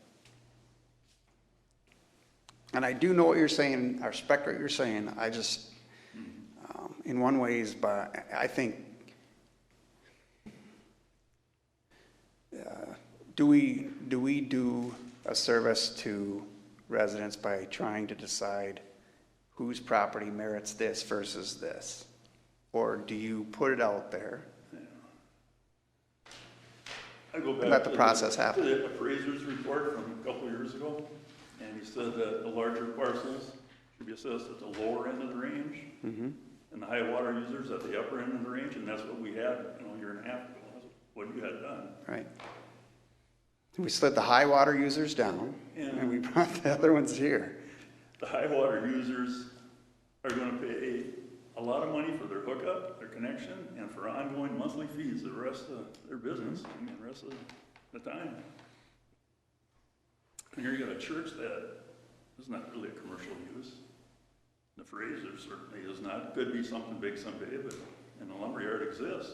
And I do know what you're saying. I respect what you're saying. I just, in one ways, but I think. Do we do a service to residents by trying to decide whose property merits this versus this? Or do you put it out there? I go back Let the to process happen. To the appraiser's report from a couple of years ago, and he said that the larger parcels should be assessed at the lower end of the range, and the high water users at the upper end of the range, and that's what we had, a year and a half ago. That's what you had done. Right. We slid the high water users down, and we brought the other ones here. The high water users are going to pay a lot of money for their hookup, their connection, and for ongoing monthly fees the rest of their business, the rest of the time. And here you got a church that is not really a commercial use. The Fraser certainly is not. Could be something big someday, but and the lumberyard exists.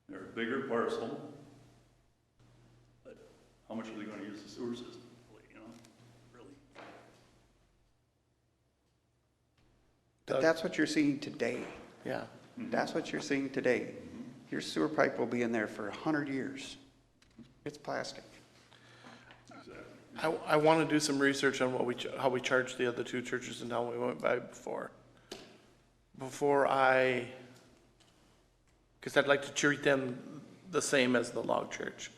They're a bigger parcel, but how much are they going to use the sewer system? Really. But that's what you're seeing today. Yeah. That's what you're seeing today. Your sewer pipe will be in there for 100 years. It's plastic. I want to do some research on how we charge the other two churches in town we went by before. Because I'd like to treat them the same as the log church,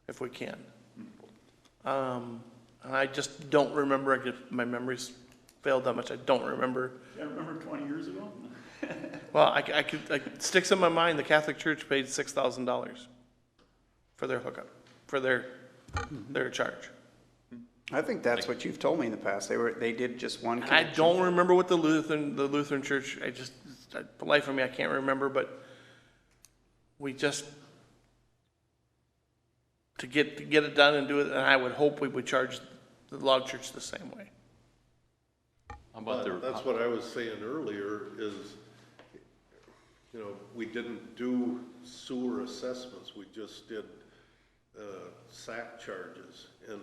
if we can. And I just don't remember, my memory's failed that much, I don't remember. I remember 20 years ago. Well, it sticks in my mind, the Catholic Church paid $6,000 for their hookup, for their charge. I think that's what you've told me in the past. They did just one I connection. don't remember what the Lutheran church, for the life of me, I can't remember, but we just, to get it done and do it, and I would hope we would charge the log church the same way. How about the, That's what I was saying earlier is, you know, we didn't do sewer assessments, we just did SAC charges. And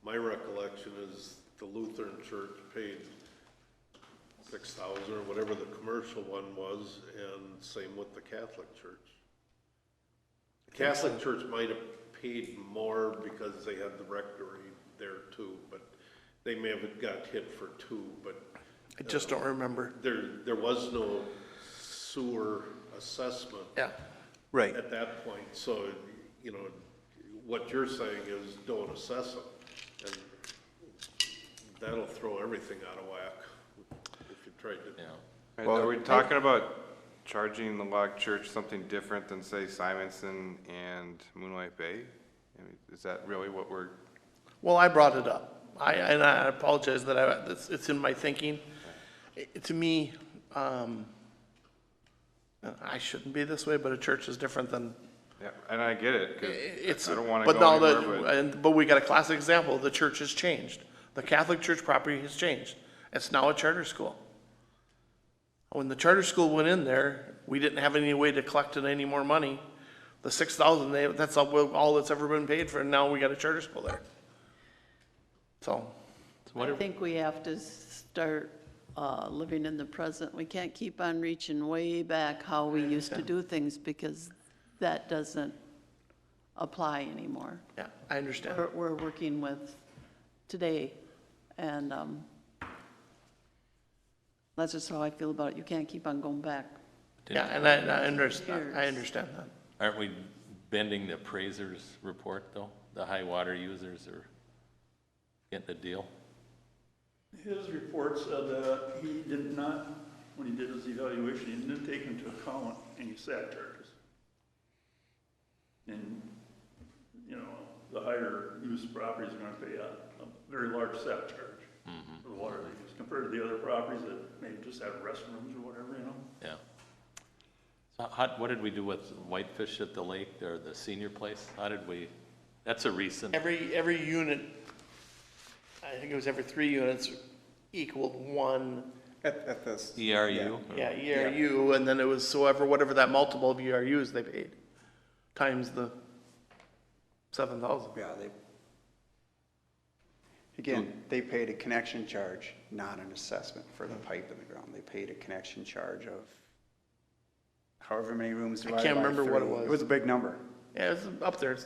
my recollection is the Lutheran church paid 6,000 or whatever the commercial one was, and same with the Catholic church. The Catholic church might have paid more because they had the rectory there too, but they may have got hit for two, but I just don't remember. there was no sewer assessment Yeah. Right. at that point, so, you know, what you're saying is don't assess them, and that'll throw everything out of whack if you tried to. yeah. Right, are we talking about charging the log church something different than, say, Simonson and Moonlight Bay? I mean, is that really what we're, Well, I brought it up. And I apologize that it's in my thinking. To me, I shouldn't be this way, but a church is different than, yeah, and I get it, it's, because I don't want to but go now anywhere, but we got a classic example. The church has changed. The Catholic church property has changed. It's now a charter school. When the charter school went in there, we didn't have any way to collect any more money. The 6,000, that's all that's ever been paid for, and now we got a charter school there. So, I think we have to start living in the present. We can't keep on reaching way back how we used to do things, because that doesn't apply anymore. yeah, I understand. We're working with today, and that's just how I feel about it. You can't keep on going back. Yeah, and I understand that. Aren't we bending the appraiser's report, though? The high water users are getting a deal? His report said that he did not, when he did his evaluation, he didn't take into account any SAC charges. And, you know, the higher use properties are gonna pay a very large SAC charge for the water they use, compared to the other properties that maybe just have restrooms or whatever, you know? Yeah. So what did we do with Whitefish at the lake, or the senior place? How did we, that's a recent, Every unit, I think it was every 3 units equaled one, At this. ERU? yeah, ERU, and then it was whatever that multiple of ERUs they paid, times the 7,000. Yeah, they paid a connection charge, not an assessment for the pipe in the ground. They paid a connection charge of however many rooms divided by can't remember what it 3. was. It was a big number. Yeah, it's up there.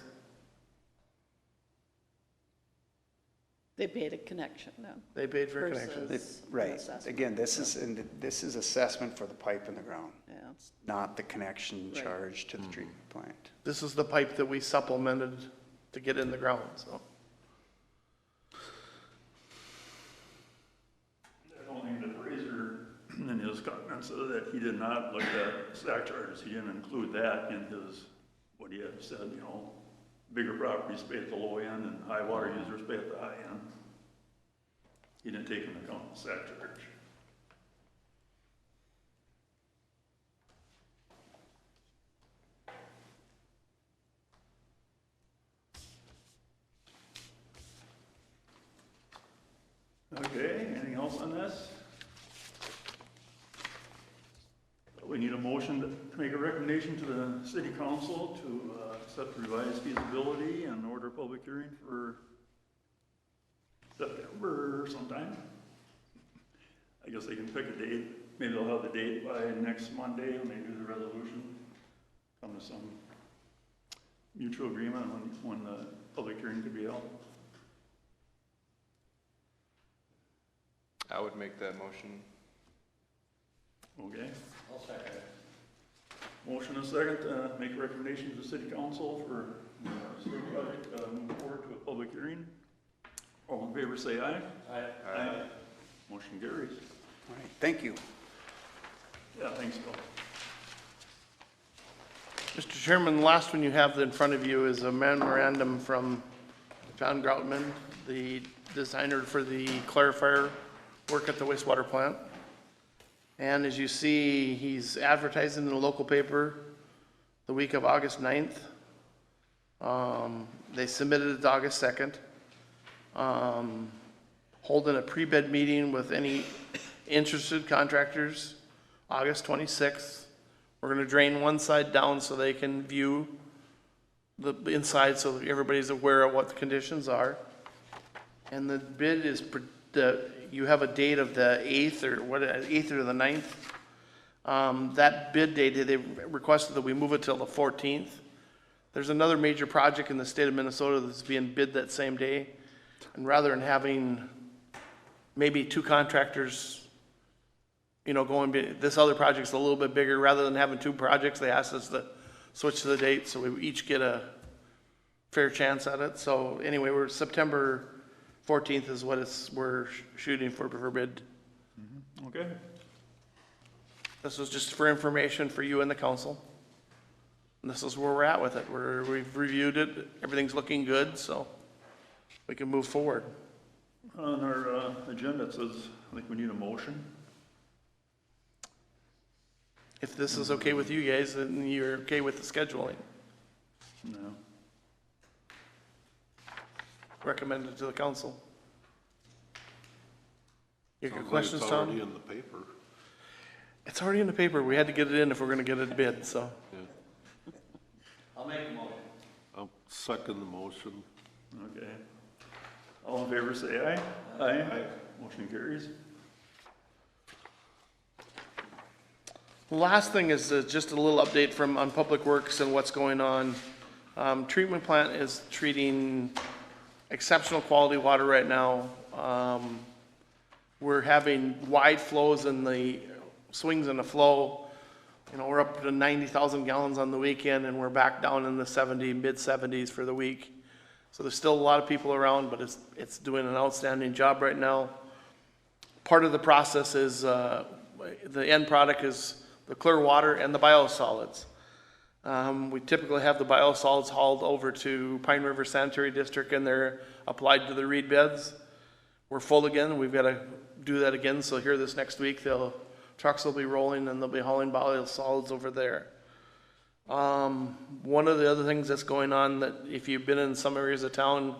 They paid a connection then. They paid for a connection. versus an Right. assessment. Again, this is assessment for the pipe in the ground, Yeah, it's- not the connection Right. charge to the treatment plant. This is the pipe that we supplemented to get in the ground, so. I don't think the appraiser in his comments said that he did not look at SAC charges. He didn't include that in his, what he had said, you know, bigger properties pay at the low end and high water users pay at the high end. He didn't take into account the SAC charge. Okay, anything else on this? We need a motion to make a recommendation to the city council to accept revised feasibility and order a public hearing for September sometime. I guess they can pick a date. Maybe they'll have the date by next Monday when they do the resolution. Come to some mutual agreement on when the public hearing could be held. I would make that motion. Okay? I'll second it. Motion and second to make a recommendation to the city council for city project, move forward to a public hearing. All in favor, say aye. Aye. Motion carries. All right, thank you. Yeah, thanks, Bill. Mr. Chairman, the last one you have in front of you is a memorandum from John Groutman, the designer for the clarifier work at the wastewater plant. And as you see, he's advertising in the local paper the week of August 9th. They submitted it August 2nd. Holding a pre-bid meeting with any interested contractors, August 26th. We're gonna drain one side down so they can view the inside, so that everybody's aware of what the conditions are. And the bid is, you have a date of the 8th or what, 8th or the 9th. That bid date, they requested that we move it till the 14th. There's another major project in the state of Minnesota that's being bid that same day. And rather than having maybe two contractors, you know, this other project's a little bit bigger, rather than having two projects, they asked us to switch to the date so we each get a fair chance at it. So anyway, September 14th is what we're shooting for bid. Okay. This was just for information for you and the council. And this is where we're at with it. We've reviewed it, everything's looking good, so we can move forward. On our agenda, it says, I think we need a motion. If this is okay with you guys, then you're okay with the scheduling. No. Recommend it to the council. You got Sounds like questions, it's Tom? already in the paper. It's already in the paper. We had to get it in if we're gonna get it bid, so. I'll make a motion. I'll second the motion. Okay. All in favor, say aye. Aye. Motion carries. The last thing is just a little update on Public Works and what's going on. Treatment plant is treating exceptional quality water right now. We're having wide flows in the swings in the flow. You know, we're up to 90,000 gallons on the weekend, and we're back down in the mid-70s for the week. So there's still a lot of people around, but it's doing an outstanding job right now. Part of the process is, the end product is the clear water and the biosolids. We typically have the biosolids hauled over to Pine River Sanitary District, and they're applied to the reed beds. We're full again, we've got to do that again, so here this next week, trucks will be rolling and they'll be hauling biosolids over there. One of the other things that's going on, that if you've been in some areas of town,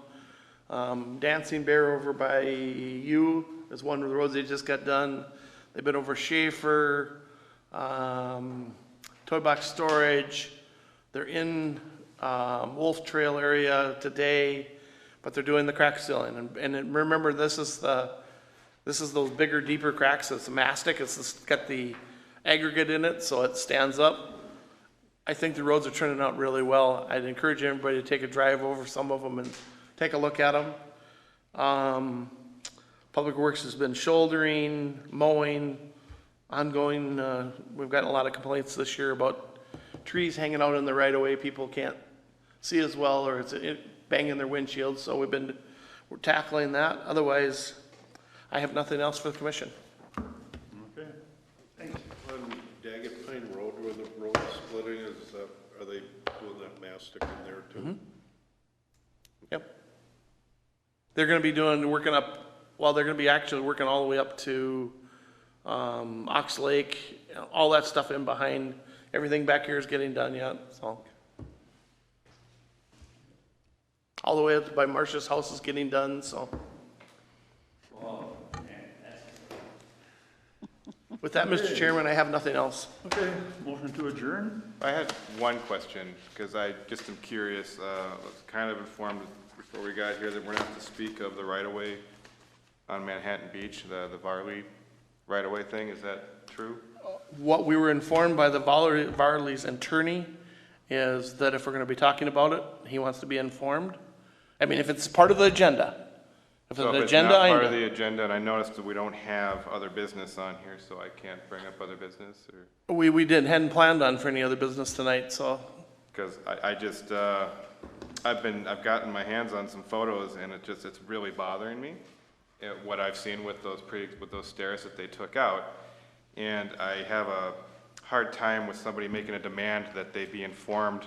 Dancing Bear over by you is one of the roads they just got done. They've been over Schaefer, Toy Box Storage. They're in Wolf Trail area today, but they're doing the crack sealing. And remember, this is those bigger, deeper cracks. It's mastic. It's got the aggregate in it, so it stands up. I think the roads are turning out really well. I'd encourage everybody to take a drive over some of them and take a look at them. Public Works has been shouldering, mowing, ongoing. We've gotten a lot of complaints this year about trees hanging out in the right of way. People can't see as well, or it's banging their windshields. So we're tackling that. Otherwise, I have nothing else for the commission. Okay. Thanks. On Daggett Pine Road, where the road is splitting, are they doing that mastic in there too? Yep. They're going to be working all the way up to Ox Lake, all that stuff in behind. Everything back here is getting done yet, so. All the way up by Marcia's house is getting done, so. With that, Mr. Chairman, I have nothing else. Okay, motion to adjourn? I had one question, because I just am curious. I was kind of informed before we got here that we're not to speak of the right-of-way on Manhattan Beach, the Varley right-of-way thing. Is that true? What we were informed by the Varley's attorney is that if we're going to be talking about it, he wants to be informed. I mean, if it's part of the agenda. If So it's if an it's agenda not part item. of the agenda, and I noticed that we don't have other business on here, so I can't bring up other business, or? We hadn't planned on for any other business tonight, so. Because I just, I've gotten my hands on some photos, and it's really bothering me, what I've seen with those stairs that they took out. And I have a hard time with somebody making a demand that they be informed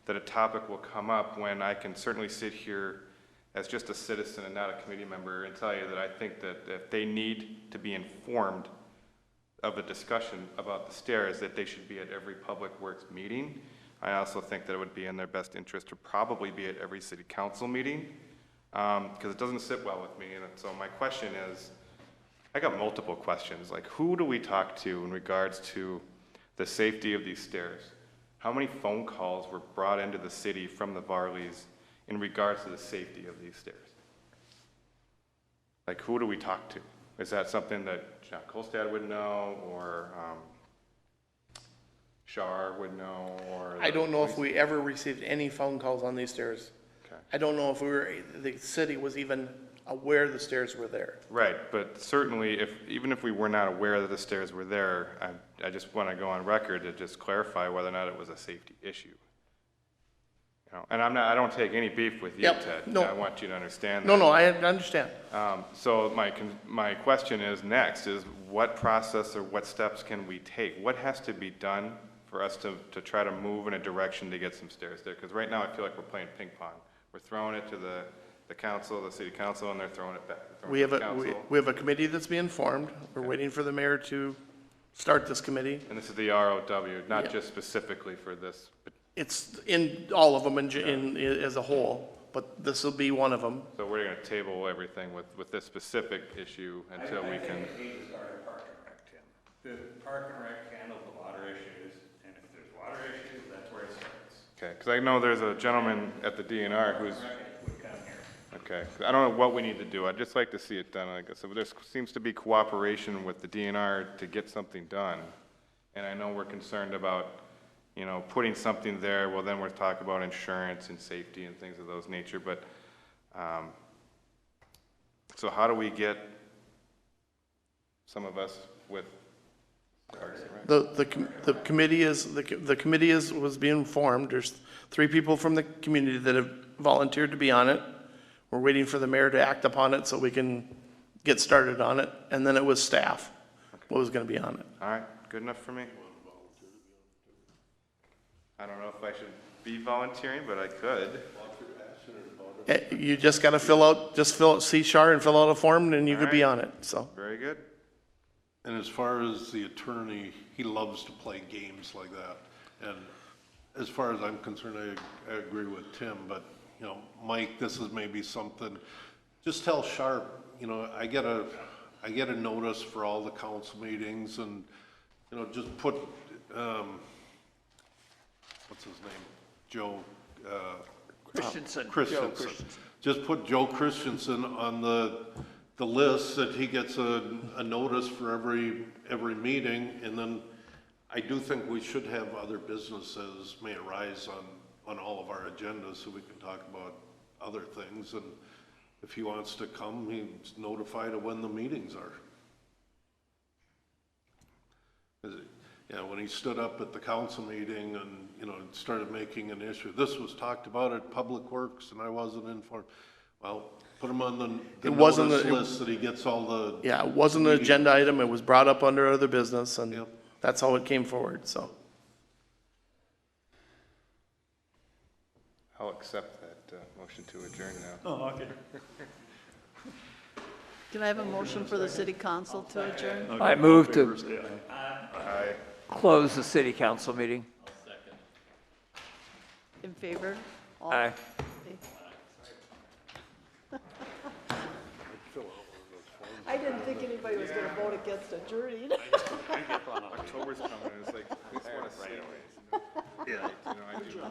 that a topic will come up, when I can certainly sit here as just a citizen and not a committee member, and tell you that I think that if they need to be informed of a discussion about the stairs, that they should be at every Public Works meeting. I also think that it would be in their best interest to probably be at every city council meeting, because it doesn't sit well with me. And so my question is, I got multiple questions, like who do we talk to in regards to the safety of these stairs? How many phone calls were brought into the city from the Varleys in regards to the safety of these stairs? Like, who do we talk to? Is that something that John Kolstad would know, or Shar would know, or? I don't know if we ever received any phone calls on these stairs. Okay. I don't know if the city was even aware the stairs were there. Right, but certainly, even if we were not aware that the stairs were there, I just want to go on record to just clarify whether or not it was a safety issue. You know, and I don't take any beef with you, Yep, Ted. no. I want you to understand that. No, I understand. So my question is next is what process or what steps can we take? What has to be done for us to try to move in a direction to get some stairs there? Because right now I feel like we're playing ping pong. We're throwing it to the council, the city council, and they're throwing it back. We have a committee that's being formed. We're waiting for the mayor to start this committee. And this is the ROW, not just specifically for this. It's in all of them as a whole, but this will be one of them. So we're going to table everything with this specific issue until we can. I think it needs to start at Park and Rec, Tim. The Park and Rec handles the water issues, and if there's water issues, that's where it starts. Okay, because I know there's a gentleman at the DNR who's. Would come here. Okay, I don't know what we need to do. I'd just like to see it done. I guess there seems to be cooperation with the DNR to get something done. And I know we're concerned about, you know, putting something there. Well, then we're talking about insurance and safety and things of those nature. But, so how do we get some of us with Parks and Rec? The committee was being formed. There's 3 people from the community that have volunteered to be on it. We're waiting for the mayor to act upon it so we can get started on it. And then it was staff what was going to be on it. All right, good enough for me. I don't know if I should be volunteering, but I could. You just got to fill out C-Char and fill out a form, and then you could be on it, so. Very good. And as far as the attorney, he loves to play games like that. And as far as I'm concerned, I agree with Tim, but, you know, Mike, this is maybe something, just tell Sharp, you know, I get a notice for all the council meetings, and, you know, just put, what's his name? Joe, Christensen. Joe Christensen. Christensen. Just put Joe Christensen on the list that he gets a notice for every meeting, and then I do think we should have other businesses may arise on all of our agendas so we can talk about other things, and if he wants to come, he's notified of when the meetings are. 'Cause, yeah, when he stood up at the council meeting and, you know, started making an issue, this was talked about at Public Works and I wasn't informed. Well, put him on the notice list that he gets all the. Yeah, it wasn't an agenda item. It was brought up under other business, and Yep. that's how it came forward, so. I'll accept that motion to adjourn now. Oh, okay. Can I have a motion for the city council to adjourn? Okay, I move all in to- favor, say aye. Aye. Close the city council meeting. In favor? All- Aye. I didn't think anybody was going to vote against adjourning. October's coming, it's like, we just want to see. Yeah. You know, I do.